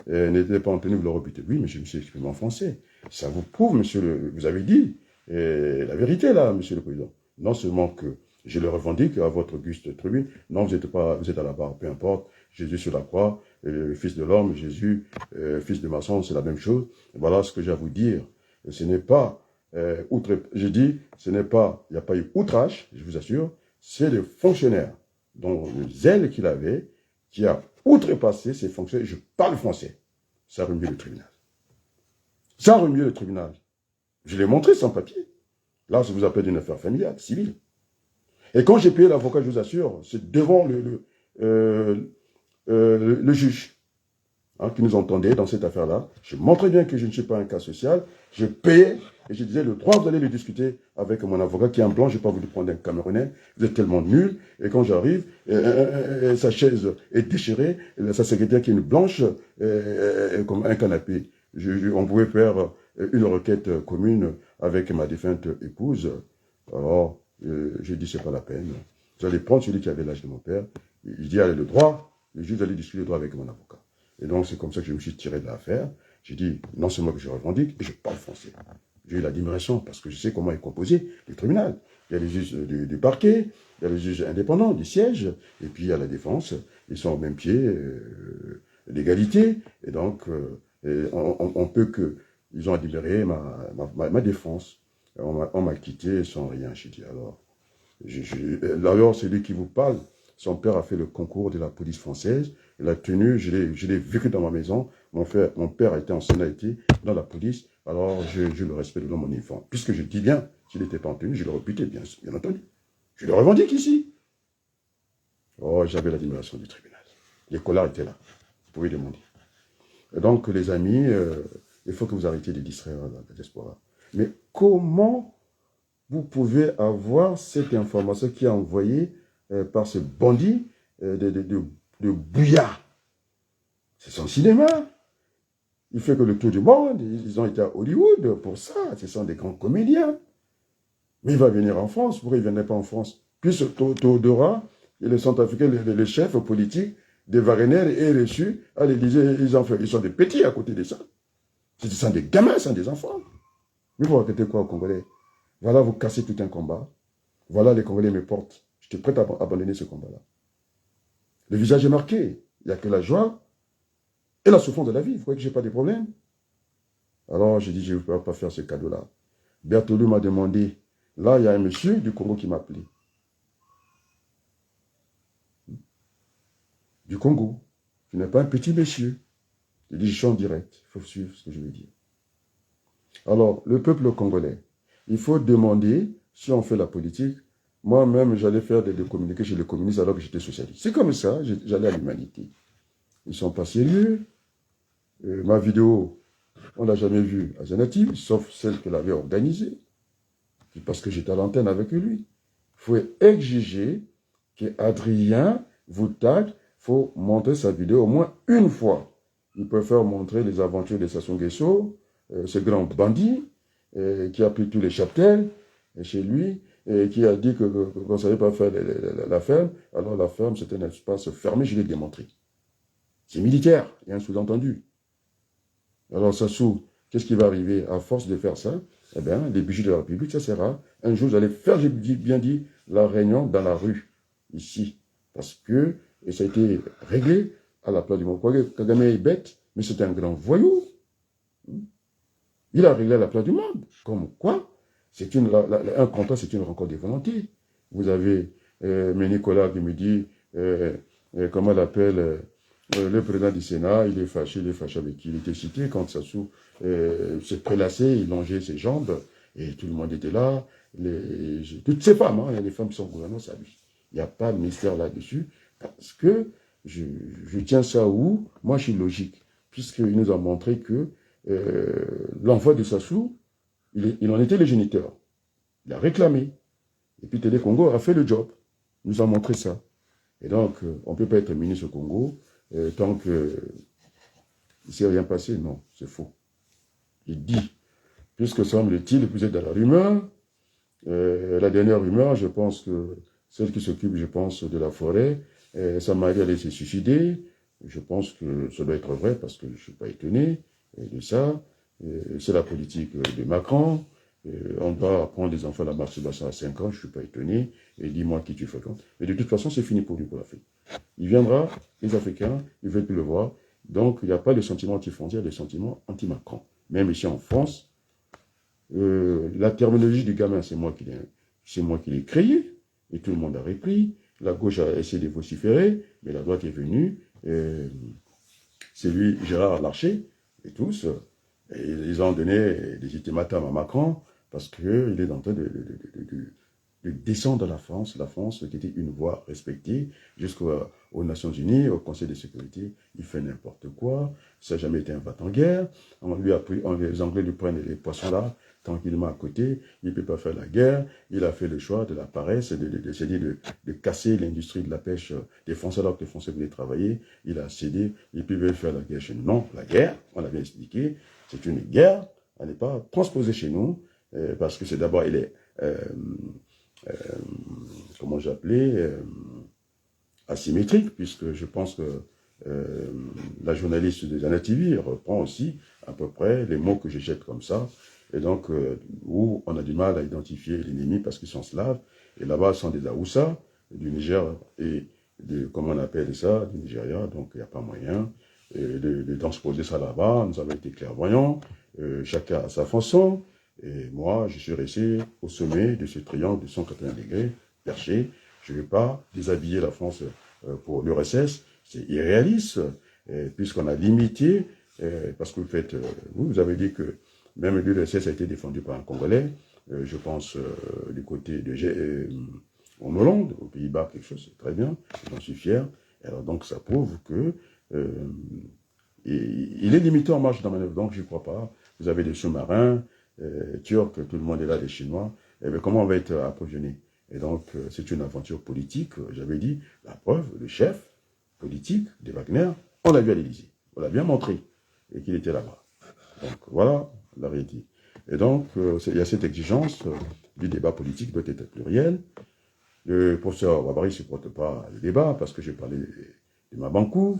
n'était pas en tenue, vous l'aurez buté? Oui, mais je me suis exprimé en français. Ça vous prouve, monsieur, vous avez dit la vérité là, monsieur le président. Non seulement que je le revendique à votre auguste tribune, non, vous êtes à la barre, peu importe, Jésus sur la croix, fils de l'homme, Jésus, fils de maçon, c'est la même chose. Et voilà ce que j'ai à vous dire. Ce n'est pas, je dis, ce n'est pas, il n'y a pas eu outrage, je vous assure, c'est le fonctionnaire dont le zèle qu'il avait, qui a outrepassé ses fonctions, je parle français, ça remet le tribunal. Ça remet le tribunal. Je l'ai montré sans papier. Là, ça vous appelle une affaire familiale, civile. Et quand j'ai payé l'avocat, je vous assure, c'est devant le juge hein, qui nous entendait dans cette affaire-là. Je montrais bien que je ne suis pas un cas social. Je payais et je disais le droit, vous allez le discuter avec mon avocat qui est un blanc. Je n'ai pas voulu prendre un Camerounais. Vous êtes tellement nul. Et quand j'arrive, sa chaise est déchirée. Sa secrétaire qui est une blanche, comme un canapé. On pouvait faire une requête commune avec ma défunte épouse. Alors, j'ai dit, c'est pas la peine. J'allais prendre celui qui avait l'âge de mon père. Il dit, allez, le droit. Le juge allait discuter le droit avec mon avocat. Et donc, c'est comme ça que je me suis tiré de l'affaire. J'ai dit, non seulement que je revendique, et je parle français. J'ai eu l'admiration parce que je sais comment est composé le tribunal. Il y a les juges du parquet, il y a les juges indépendants du siège, et puis il y a la défense. Ils sont au même pied d'égalité. Et donc, on peut que... Ils ont admiré ma défense. On m'a quitté sans rien. J'ai dit, alors... D'ailleurs, celui qui vous parle, son père a fait le concours de la police française. Il a tenu, je l'ai vécu dans ma maison. Mon père a été en nationalité dans la police. Alors, je le respecte dans mon uniforme. Puisque je dis bien, s'il n'était pas en tenue, je le reputais, bien entendu. Je le revendique ici. Oh, j'avais l'admiration du tribunal. Les collards étaient là. Vous pouvez demander. Et donc, les amis, il faut que vous arrêtiez de distraire la diaspora. Mais comment vous pouvez avoir cette information qui est envoyée par ce bandit de Bouillard? C'est son cinéma. Il fait que le tour du monde. Ils ont été à Hollywood pour ça. Ce sont des grands comédiens. Mais il va venir en France. Pourquoi il ne venait pas en France? Puis ce Théodora et les Centrafricains, les chefs politiques de Wagner est reçu à l'Élysée. Ils sont des petits à côté de ça. Ce sont des gamins, ce sont des enfants. Mais vous racontez quoi aux Congolais? Voilà, vous cassez tout un combat. Voilà, les Congolais me portent. J'étais prêt à abandonner ce combat-là. Le visage est marqué. Il n'y a que la joie et la souffrance de la vie. Vous croyez que je n'ai pas de problème? Alors, j'ai dit, je ne peux pas faire ce cadeau-là. Berthelot m'a demandé, là, il y a un monsieur du Congo qui m'a appelé. Du Congo. Tu n'es pas un petit monsieur. Je dis, je suis en direct. Il faut suivre ce que je veux dire. Alors, le peuple congolais, il faut demander, si on fait la politique, moi-même, j'allais faire des communiqués chez les communistes alors que j'étais socialiste. C'est comme ça, j'allais à l'humanité. Ils ne sont pas sérieux. Ma vidéo, on ne l'a jamais vue à Zenativ, sauf celle qu'elle avait organisée. Parce que j'étais à l'antenne avec lui. Il faut exiger qu'Adrien vous tag, il faut montrer sa vidéo au moins une fois. Il peut faire montrer les aventures de Sassou Nguesso, ce grand bandit qui a pris tous les cheptels chez lui et qui a dit qu'on ne savait pas faire la ferme. Alors la ferme, c'était un espace fermé, je l'ai démontré. C'est militaire, il y a un sous-entendu. Alors Sassou, qu'est-ce qui va arriver à force de faire ça? Eh bien, les bijoux de la République, ça sera. Un jour, vous allez faire, j'ai bien dit, la réunion dans la rue, ici. Parce que, et ça a été réglé à la place du monde. Kagame est bête, mais c'est un grand voyou. Il a réglé à la place du monde. Comme quoi, un contrat, c'est une rencontre des volontés. Vous avez Nicolas qui me dit, comment elle appelle, le président du Sénat, il est fâché avec qui il était cité. Quand Sassou s'est prélassé, il longeait ses jambes, et tout le monde était là. Toutes ces femmes, hein, les femmes qui sont gouvernantes à lui. Il n'y a pas de mystère là-dessus, parce que je tiens ça où? Moi, je suis logique, puisqu'il nous a montré que l'envoi de Sassou, il en était le géniteur. Il a réclamé. Et puis Télé Congo a fait le job. Il nous a montré ça. Et donc, on ne peut pas être ministre au Congo tant que il ne s'est rien passé. Non, c'est faux. Il dit, puisque semble-t-il, vous êtes dans la rumeur, la dernière rumeur, je pense que celle qui s'occupe, je pense, de la forêt, sa mari allait se suicider. Je pense que ça doit être vrai parce que je ne suis pas étonné de ça. C'est la politique de Macron. On doit apprendre les enfants à la masturbation à 5 ans, je ne suis pas étonné. Et dis-moi qui tu fréquentes. Mais de toute façon, c'est fini pour lui, pour l'Afrique. Il viendra, les Africains, ils ne veulent plus le voir. Donc, il n'y a pas de sentiment anti-frontière, de sentiment anti-Macron. Même ici en France, la terminologie du gamin, c'est moi qui l'ai créé. Et tout le monde a repris. La gauche a essayé de vociférer, mais la droite est venue. C'est lui, Gérard Larcher, et tous. Et ils ont donné des ultimatums à Macron parce qu'il est en train de descendre la France qui était une voie respectée jusqu'aux Nations Unies, au Conseil de sécurité. Il fait n'importe quoi, ça n'a jamais été un va-t-en-guerre. Les Anglais lui prennent les poissons là, tranquillement à côté, il ne peut pas faire la guerre. Il a fait le choix de la paresse, d'essayer de casser l'industrie de la pêche des Français alors que les Français voulaient travailler. Il a cédé, et puis il veut faire la guerre chez nous. Non, la guerre, on l'avait expliqué, c'est une guerre, elle n'est pas transposée chez nous, parce que c'est d'abord, elle est euh, euh, comment j'appelais, asymétrique, puisque je pense que la journaliste de Jana TV reprend aussi à peu près les mots que je jette comme ça, et donc où on a du mal à identifier l'ennemi parce qu'ils sont slaves, et là-bas sont des Aoussa, du Niger, et comment on appelle ça, du Nigeria, donc il n'y a pas moyen de transposer ça là-bas. Nous avons été clairvoyants, chacun à sa façon, et moi je suis resté au sommet de ce triangle de 180 degrés, perché. Je ne vais pas déshabiller la France pour l'URSS, c'est irréaliste, puisqu'on a limité, parce que vous avez dit que même l'URSS a été défendu par un Congolais, je pense du côté de en Hollande, aux Pays-Bas, quelque chose, c'est très bien, j'en suis fier. Alors donc ça prouve que il est limité en marge de manœuvre, donc je ne crois pas. Vous avez des sous-marins turcs, tout le monde est là, des Chinois, et bien comment on va être approvisionné? Et donc, c'est une aventure politique. J'avais dit, la preuve, le chef politique de Wagner, on l'a vu à l'Élysée. On l'a bien montré. Et qu'il était là-bas. Donc, voilà la réalité. Et donc, il y a cette exigence du débat politique doit être pluriel. Le professeur Wabari ne supporte pas le débat parce que je parlais de Mabankou,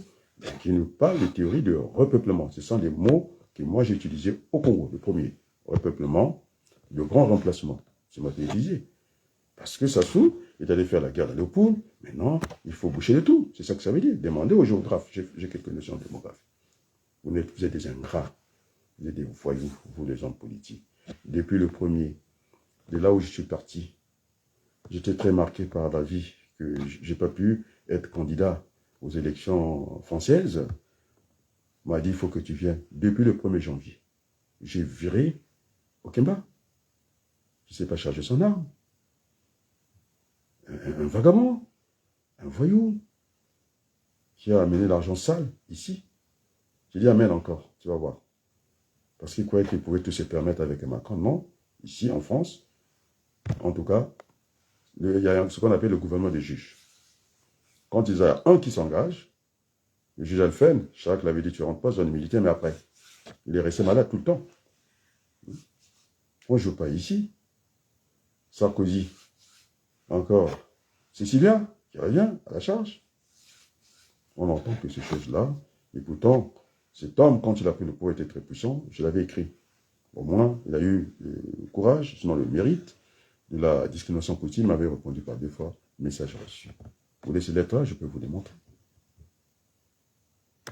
qui nous parle de théorie de repeuplement. Ce sont des mots que moi j'ai utilisés au Congo. Le premier, repeuplement, le grand remplacement. C'est moi qui l'ai utilisé. Parce que Sassou est allé faire la guerre à Léopold. Maintenant, il faut boucher de tout. C'est ça que ça veut dire. Demandez aux géographes. J'ai quelques notions de démographie. Vous êtes des ingrats. Vous êtes des voyous, vous les hommes politiques. Depuis le premier, de là où je suis parti, j'étais très marqué par la vie que j'ai pas pu être candidat aux élections françaises. On m'a dit, il faut que tu viennes. Depuis le 1er janvier, j'ai viré Okemba. Je ne sais pas charger son arme. Un vagabond, un voyou, qui a amené l'argent sale ici. J'ai dit amène encore, tu vas voir. Parce qu'il croyait qu'il pouvait tout se permettre avec Macron. Non, ici en France, en tout cas, il y a ce qu'on appelle le gouvernement des juges. Quand il y a un qui s'engage, le juge Alphen, Chirac l'avait dit, tu ne rentres pas dans le militaire, mais après, il est resté malade tout le temps. Moi, je ne joue pas ici. Sarkozy, encore. Cécilien, qui revient à la charge. On entend que ces choses-là, et pourtant, cet homme, quand il a pris le pouvoir, était très puissant. Je l'avais écrit. Au moins, il a eu le courage, sinon le mérite, de la discrimination politique. Il m'avait répondu par 2 fois, message reçu. Vous laissez lettre là, je peux vous les montrer.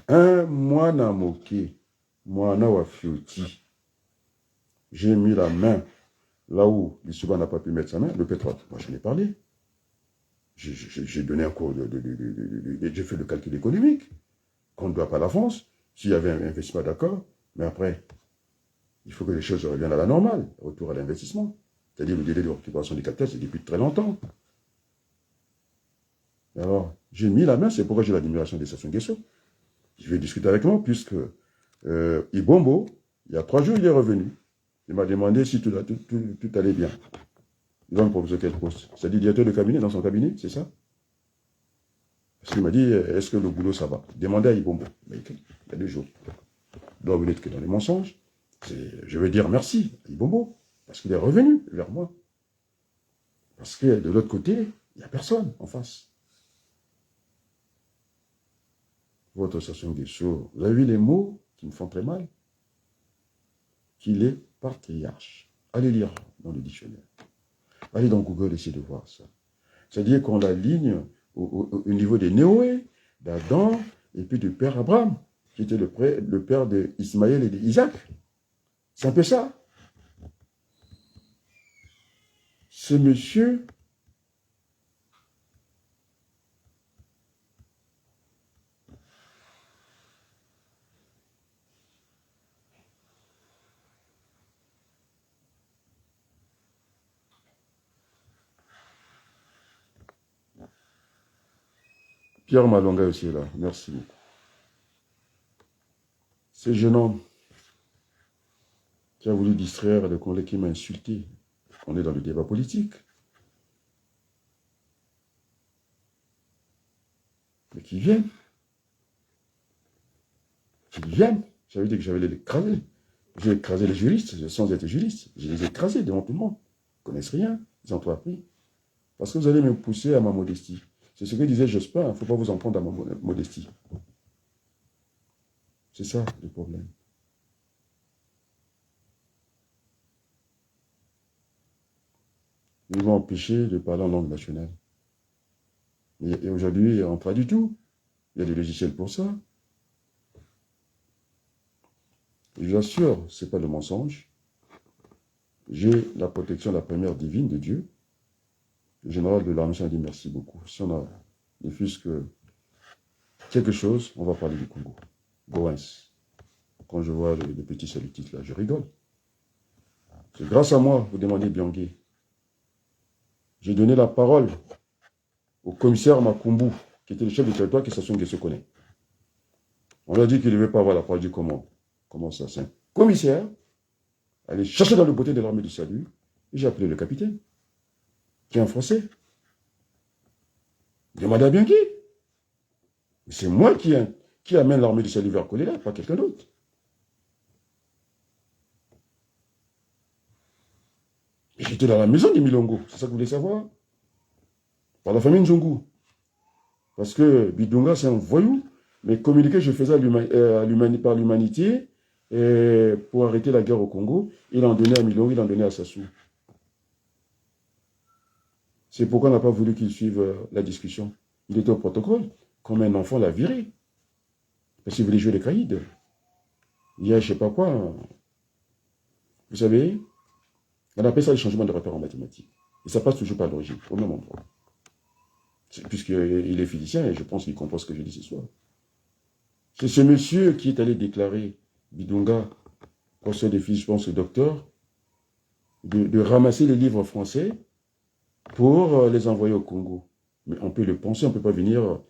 Un moine moqué, moine wafioti. J'ai mis la main là où l'Issouba n'a pas pu mettre sa main, le pétrole. Moi, j'en ai parlé. J'ai donné un cours j'ai fait le calcul économique. Qu'on ne doit pas à la France. S'il y avait un investissement, d'accord, mais après, il faut que les choses reviennent à la normale, retour à l'investissement. C'est-à-dire le délai de récupération du capital, c'est depuis très longtemps. Alors, j'ai mis la main, c'est pourquoi j'ai l'admiration des Sassou Nguesso. Je vais discuter avec moi, puisque Ibombo, il y a 3 jours, il est revenu. Il m'a demandé si tout allait bien. Il va me proposer quel poste. C'est-à-dire directeur de cabinet dans son cabinet, c'est ça? Parce qu'il m'a dit, est-ce que le boulot, ça va? Demandez à Ibombo. Mais il y a 2 jours. Il doit vous être que dans les mensonges. Je veux dire merci à Ibombo, parce qu'il est revenu vers moi. Parce que de l'autre côté, il n'y a personne en face. Votre Sassou Nguesso, vous avez vu les mots qui me font très mal? Qu'il est patriarche. Allez lire dans le dictionnaire. Allez dans Google, essayez de voir ça. C'est-à-dire qu'on l'aligne au niveau des Néoé, d'Adam, et puis du père Abraham, qui était le père d'Ismaël et d'Isaac. C'est un peu ça. Ce monsieur, Pierre Malonga aussi est là. Merci beaucoup. Ce jeune homme qui a voulu distraire le collègue qui m'a insulté. On est dans le débat politique. Mais qui viennent. Qui viennent. J'avais dit que j'allais les écraser. J'ai écrasé les juristes sans être juriste. Je les ai écrasés devant tout le monde. connaissent rien, ils ont tout appris. Parce que vous allez me pousser à ma modestie. C'est ce que disait Jospin, il ne faut pas vous en prendre à ma modestie. C'est ça le problème. Ils vont empêcher de parler en langue nationale. Et aujourd'hui, on traduit tout. Il y a des logiciels pour ça. Je vous assure, ce n'est pas le mensonge. J'ai la protection, la première divine de Dieu. Le général de l'armée a dit merci beaucoup. Si on a ne fût-ce que quelque chose, on va parler du Congo. Goins. Quand je vois les petits salutistes là, je rigole. C'est grâce à moi, vous demandez Biangé. J'ai donné la parole au commissaire Makumbu, qui était le chef du territoire, qui Sassou Nguesso connaît. On lui a dit qu'il ne devait pas avoir la parole. Je dis comment ça, c'est un commissaire. Aller chercher dans le beauté de l'armée du salut. Et j'ai appelé le capitaine, qui est un Français. Demandez à Biangé. C'est moi qui amène l'armée du salut vers Kolela, pas quelqu'un d'autre. J'étais dans la maison des Milongo, c'est ça que vous voulez savoir? Par la famille Nzongo. Parce que Bidunga, c'est un voyou, mais communiqué, je faisais par l'humanité pour arrêter la guerre au Congo. Il en donnait à Milongo, il en donnait à Sassou. C'est pourquoi on n'a pas voulu qu'il suive la discussion. Il était au protocole, comme un enfant l'a viré. Parce qu'il voulait jouer les caïds. Il y a je ne sais pas quoi. Vous savez, on appelle ça le changement de repère en mathématiques. Et ça passe toujours par l'origine, au même endroit. Puisqu'il est physicien et je pense qu'il comprend ce que je dis ce soir. C'est ce monsieur qui est allé déclarer, Bidunga, professeur des physiques, je pense, docteur, de ramasser les livres français pour les envoyer au Congo. Mais on peut le penser, on ne peut pas venir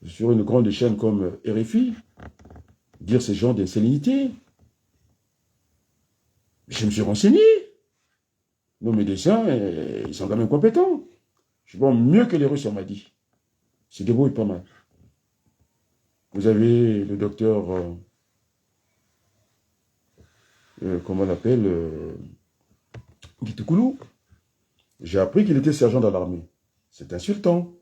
sur une grande chaîne comme RFI, dire ces gens d'insalinité. Je me suis renseigné. Nos médecins, ils sont quand même compétents. Je vois mieux que les Russes, on m'a dit. C'est débrouille pas mal. Vous avez le docteur, comment on l'appelle, Gitukulu. J'ai appris qu'il était sergent dans l'armée. C'est insultant.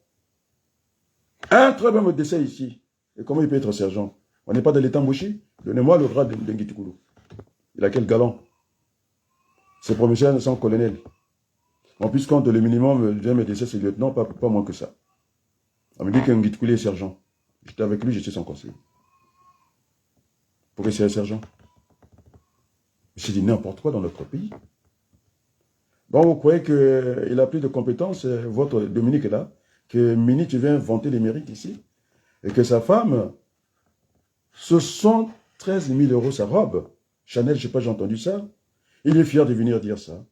Un très bon médecin ici. Et comment il peut être sergent? On n'est pas dans l'état embauché. Donnez-moi le grade de Gitukulu. Il a quel galant? Ses promotions sont colonels. En plus, quand le minimum d'un médecin, c'est lieutenant, pas moins que ça. On me dit qu'un Gitukulu est sergent. J'étais avec lui, j'étais son conseiller. Pourquoi c'est un sergent? C'est dit n'importe quoi dans notre pays. Bon, vous croyez qu'il a plus de compétences, votre Dominique est là, que Mini, tu viens vanter les mérites ici, et que sa femme, ce sont 13 000 € sa robe. Chanel, je ne sais pas, j'ai entendu ça. Il est fier de venir dire ça.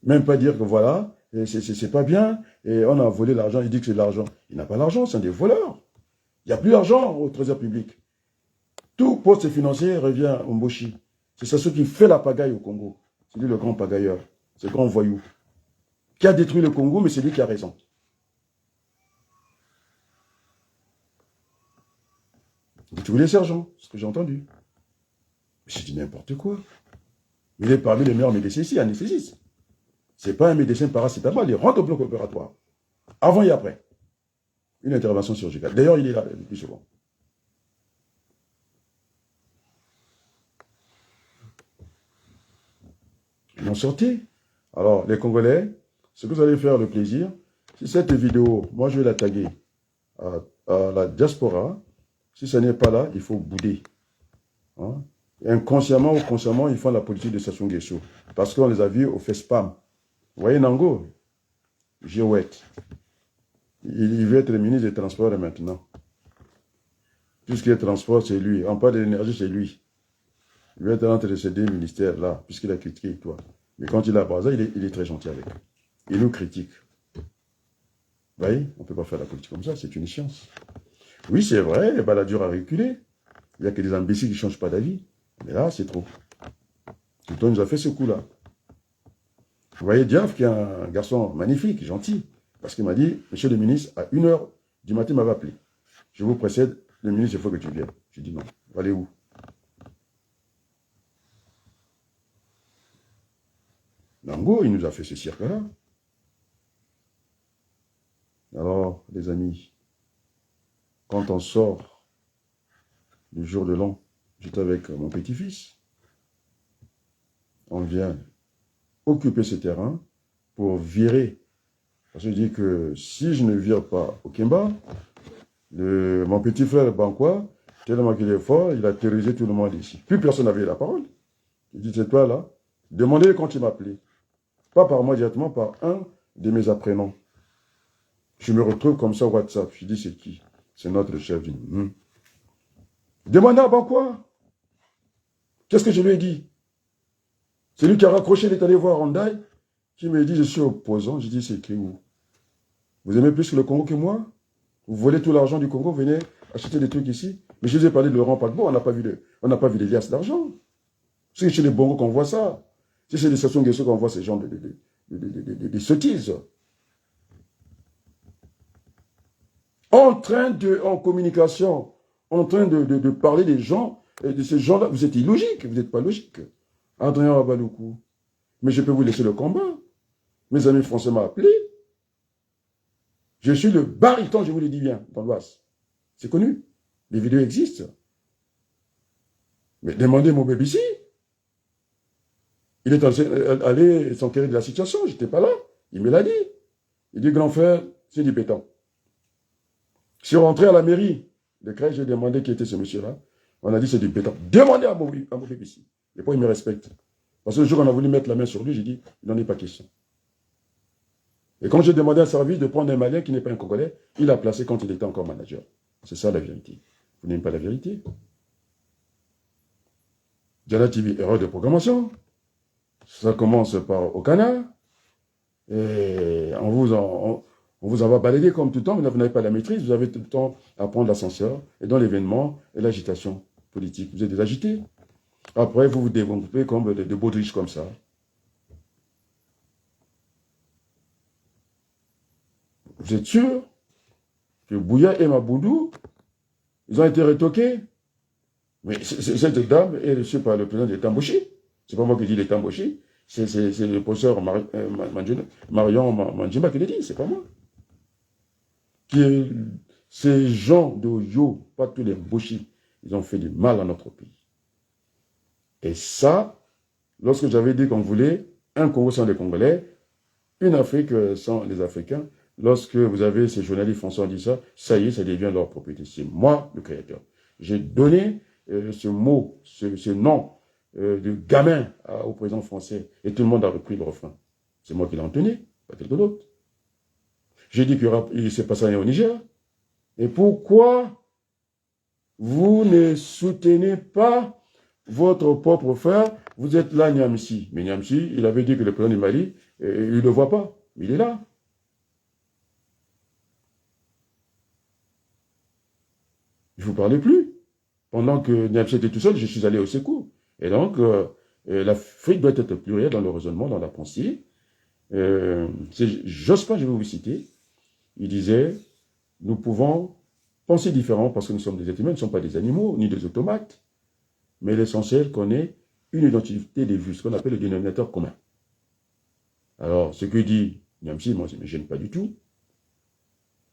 Même pas dire que voilà, c'est pas bien, et on a volé l'argent, il dit que c'est de l'argent. Il n'a pas l'argent, c'est des voleurs. Il n'y a plus d'argent au trésor public. Tout poste financier revient au Mboshi. C'est ça ce qui fait la pagaille au Congo. C'est lui le grand pagailleur, ce grand voyou. Qui a détruit le Congo, mais c'est lui qui a raison. Tu voulais sergent, c'est ce que j'ai entendu. J'ai dit n'importe quoi. Il est parmi les meilleurs médecins ici, anesthésiste. C'est pas un médecin paracétamol, il rentre au bloc opératoire. Avant et après. Une intervention chirurgicale. D'ailleurs, il est là le plus souvent. Ils ont sorti. Alors, les Congolais, ce que vous allez faire le plaisir, si cette vidéo, moi je vais la taguer à la diaspora. Si ce n'est pas là, il faut bouder. Hein? Inconsciemment ou consciemment, ils font la politique de Sassou Nguesso. Parce qu'on les a vus au fait spam. Vous voyez Nango, Girouet. Il veut être le ministre des Transports maintenant. Tout ce qui est transport, c'est lui. On parle de l'énergie, c'est lui. Il veut être entre ces deux ministères-là, puisqu'il a critiqué toi. Mais quand il a basé, il est très gentil avec. Il nous critique. Vous voyez, on ne peut pas faire la politique comme ça, c'est une science. Oui, c'est vrai, les baladures a reculé. Il n'y a que des imbéciles qui ne changent pas d'avis. Mais là, c'est trop. Tout nous a fait ce coup-là. Vous voyez Diaf, qui est un garçon magnifique, gentil. Parce qu'il m'a dit, monsieur le ministre, à 1 h du matin, il m'avait appelé. Je vous précède, le ministre, il faut que tu viennes. Je dis non. Allez où? Non, Bango, il nous a fait ce cirque-là. Alors, les amis, quand on sort du jour de l'an, j'étais avec mon petit-fils, on vient occuper ce terrain pour virer. Parce que je dis que si je ne vire pas au Kimba, mon petit frère Banquois, tellement qu'il est fort, il a terrorisé tout le monde ici. Plus personne n'avait la parole. Il dit, c'est toi là. Demandez quand il m'appelait. Pas par moi directement, par un de mes apprenants. Je me retrouve comme ça au WhatsApp. Je dis, c'est qui? C'est notre chef. Je dis, demandez à Banquois. Qu'est-ce que je lui ai dit? C'est lui qui a raccroché, il est allé voir Hondaï, qui me dit, je suis opposant. Je dis, c'est écrit où? Vous aimez plus le Congo que moi? Vous volez tout l'argent du Congo, venez acheter des trucs ici. Mais je vous ai parlé de Laurent Gbagbo, on n'a pas vu les liasses d'argent. C'est chez les Bongos qu'on voit ça. C'est chez les Sassou Nguesso qu'on voit ces gens de sottises. En communication, en train de parler des gens, de ces gens-là, vous êtes illogique, vous n'êtes pas logique. Adrien Rabaloukou. Mais je peux vous laisser le combat. Mes amis français m'ont appelé. Je suis le baryton, je vous le dis bien, dans l'Ouest. C'est connu. Les vidéos existent. Mais demandez mon bébé ici. Il est allé s'enquérir de la situation, je n'étais pas là. Il me l'a dit. Il dit, grand frère, c'est du béton. Je suis rentré à la mairie de Crèche, j'ai demandé qui était ce monsieur-là. On a dit, c'est du béton. Demandez à mon bébé ici. Et puis il me respecte. Parce que le jour où on a voulu mettre la main sur lui, j'ai dit, il n'en est pas question. Et quand j'ai demandé à un service de prendre un Malien qui n'est pas un Congolais, il a placé quand il était encore manager. C'est ça la vérité. Vous n'aimez pas la vérité? Diana TV, erreur de programmation. Ça commence par au canal. Et on vous a balayé comme tout le temps, mais vous n'avez pas la maîtrise. Vous avez tout le temps à prendre l'ascenseur. Et dans l'événement, et l'agitation politique. Vous êtes des agités. Après, vous vous développez comme de baudriches comme ça. Vous êtes sûr que Bouya et Maboudou, ils ont été retoqués? Mais cette dame, elle, je ne sais pas, le président des Tambouchi. C'est pas moi qui dis les Tambouchi. C'est le professeur Marion Mandjima qui le dit, c'est pas moi. Ces gens d'Oyo, pas tous les Bouchi, ils ont fait du mal à notre pays. Et ça, lorsque j'avais dit qu'on voulait un Congo sans les Congolais, une Afrique sans les Africains, lorsque vous avez ces journalistes français qui disent ça, ça y est, ça devient leur propriété. C'est moi le créateur. J'ai donné ce mot, ce nom de gamin au président français, et tout le monde a repris le refrain. C'est moi qui l'ai entonné, pas quelqu'un d'autre. J'ai dit qu'il ne s'est passé rien au Niger. Et pourquoi vous ne soutenez pas votre propre frère? Vous êtes là, Niamsi. Mais Niamsi, il avait dit que le président du Mali, il ne le voit pas. Mais il est là. Je ne vous parlais plus. Pendant que Niamsi était tout seul, je suis allé au secours. Et donc, l'Afrique doit être plurielle dans le raisonnement, dans la pensée. Jospin, je vais vous citer, il disait, nous pouvons penser différent parce que nous sommes des êtres humains, nous ne sommes pas des animaux, ni des automates. Mais l'essentiel qu'on ait une identité des vues, ce qu'on appelle le dénominateur commun. Alors, ce que dit Niamsi, moi, ça ne me gêne pas du tout.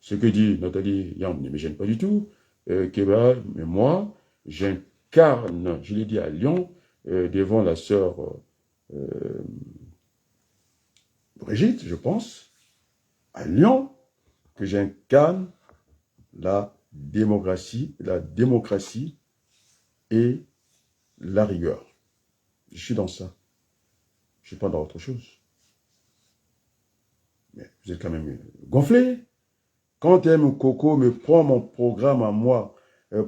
Ce que dit Nathalie Yam ne me gêne pas du tout. Keba, mais moi, j'incarne, je l'ai dit à Lyon, devant la sœur Brigitte, je pense, à Lyon, que j'incarne la démocratie et la rigueur. Je suis dans ça. Je ne suis pas dans autre chose. Mais vous êtes quand même gonflé. Quand M. Coco me prend mon programme à moi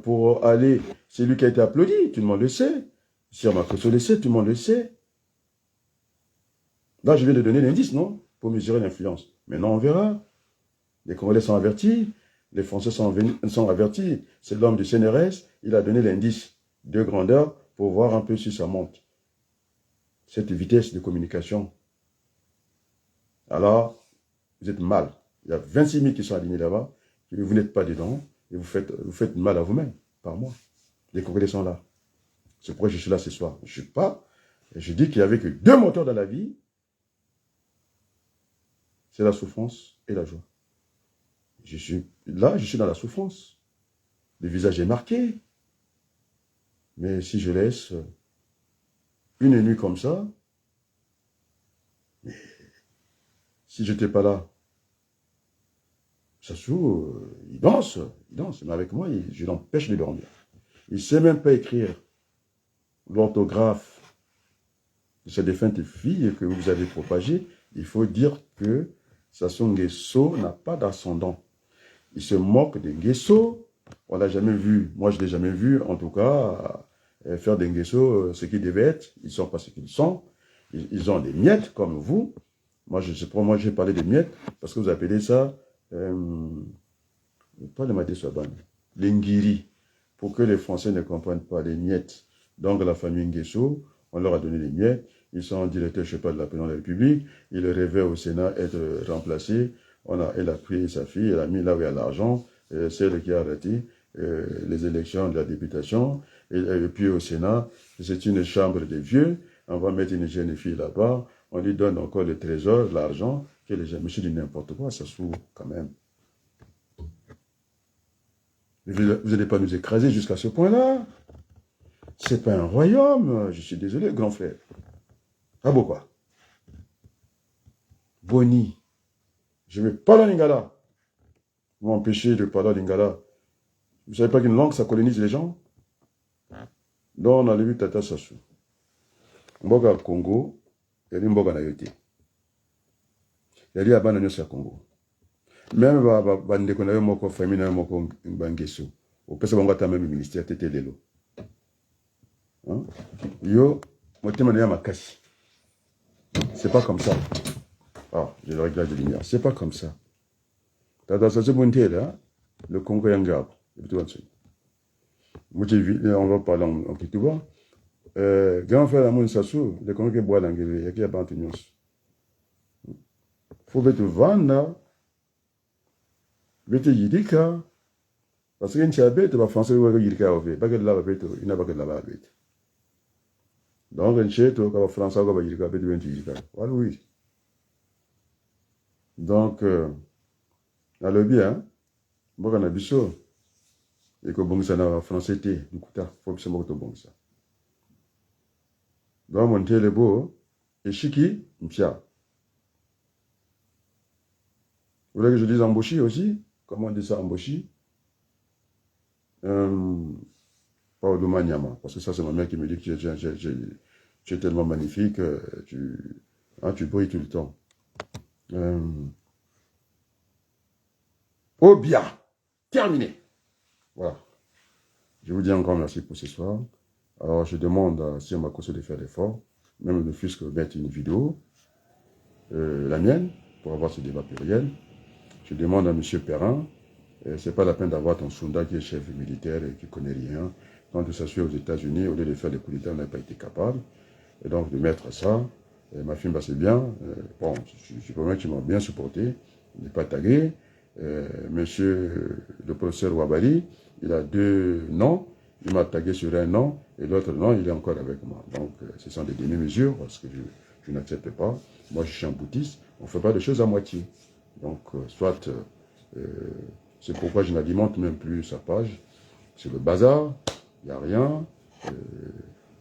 pour aller, c'est lui qui a été applaudi, tout le monde le sait. Si Amakoso le sait, tout le monde le sait. Là, je viens de donner l'indice, non? Pour mesurer l'influence. Maintenant, on verra. Les Congolais sont avertis, les Français sont avertis. C'est l'homme du CNRS, il a donné l'indice de grandeur pour voir un peu si ça monte. Cette vitesse de communication. Alors, vous êtes mal. Il y a 26 000 qui sont alignés là-bas, vous n'êtes pas dedans, et vous faites mal à vous-même, par moi. Les Congolais sont là. C'est pourquoi je suis là ce soir. Je ne suis pas. Je dis qu'il n'y avait que deux moteurs dans la vie. c'est la souffrance et la joie. Je suis là, je suis dans la souffrance. Le visage est marqué. Mais si je laisse une nuit comme ça, mais si je n'étais pas là, Sassou, il danse, mais avec moi, je l'empêche de dormir. Il ne sait même pas écrire l'orthographe de cette défunte fille que vous avez propagée. Il faut dire que Sassou Nguesso n'a pas d'ascendant. Il se moque de Nguesso. On ne l'a jamais vu. Moi, je ne l'ai jamais vu, en tout cas, faire des Nguesso ce qu'ils devaient être. Ils ne sont pas ce qu'ils sont. Ils ont des miettes, comme vous. Moi, j'ai parlé des miettes, parce que vous appelez ça, pas le Madé-Saban, les Ngiri, pour que les Français ne comprennent pas les miettes. Donc, la famille Nguesso, on leur a donné les miettes. Ils sont directeurs, je ne sais pas, de la présidence de la République. Ils rêvaient au Sénat être remplacés. Elle a pris sa fille, elle a mis là où il y a l'argent, celle qui a arrêté les élections de la députation. Et puis au Sénat, c'est une chambre de vieux. On va mettre une jeune fille là-bas. On lui donne encore le trésor, l'argent, que les gens, monsieur dit n'importe quoi, ça s'ouvre quand même. Vous n'allez pas nous écraser jusqu'à ce point-là. C'est pas un royaume. Je suis désolé, grand frère. Ah bon quoi? Boni. Je ne vais pas dans l'Ingala. Vous m'empêchez de parler l'Ingala. Vous ne savez pas qu'une langue, ça colonise les gens? Donc, on a vu Tata Sassou. Mboga Congo, il y a des Mboga Nayote. Il y a des Abananyos à Congo. Même si on a une famille, on a une bangesso. Au pèse on a même ministère Tété Lelo. Yo, moi, je suis ma casse. C'est pas comme ça. Ah, j'ai le réglage de lumière. C'est pas comme ça. Tata Sassou Bonté, là, le Congo est en garde. On va parler en Kitouba. Grand frère Amoun Sassou, le Congo est bois l'anglais, il y a qui a Bantunios. Faut que tu vendre. Bete yidika parce que nchi abete ba français wa yidika ove bagel la bete ina bagel la bete donc nchi to ka français wa yidika bete bete yidika wala oui donc na le bien boka na biso et que bongisa na français té nkuta faut que mo to bongisa donc mon télé beau et chiki mpia. Vous voulez que je dise embauchi aussi? Comment on dit ça, embauchi? Pas au Domaniama, parce que ça, c'est ma mère qui me dit que tu es tellement magnifique, tu brilles tout le temps. Oh bien, terminé. Voilà. Je vous dis encore merci pour ce soir. Alors, je demande si on m'a conseillé de faire l'effort, même ne fût-ce que mettre une vidéo, la mienne, pour avoir ce débat pluriel. Je demande à M. Perrin, c'est pas la peine d'avoir ton Sunda qui est chef militaire et qui connaît rien. Quand ça se fait aux États-Unis, au lieu de faire des coups d'État, on n'a pas été capable. Et donc de mettre ça, ma fille, c'est bien. Bon, je promets qu'ils m'ont bien supporté. Il n'est pas tagué. Monsieur le professeur Ouabali, il a 2 noms. Il m'a tagué sur un nom et l'autre nom, il est encore avec moi. Donc, ce sont des demi-mesures parce que je n'accepte pas. Moi, je suis un boutiste. On ne fait pas de choses à moitié. Donc, soit, c'est pourquoi je n'alimente même plus sa page. C'est le bazar, il n'y a rien,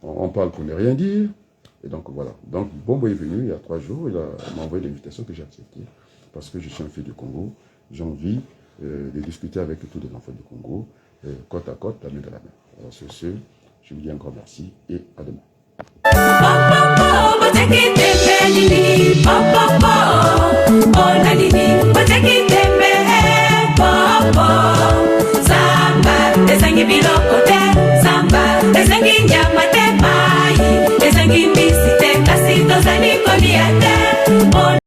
on parle pour ne rien dire. Et donc, voilà. Donc, Bombo est venu il y a 3 jours, il m'a envoyé l'invitation que j'ai acceptée. Parce que je suis un fils du Congo, j'ai envie de discuter avec tous les enfants du Congo, côte à côte, la main dans la main. Alors, sur ce, je vous dis encore merci et à demain. Samba,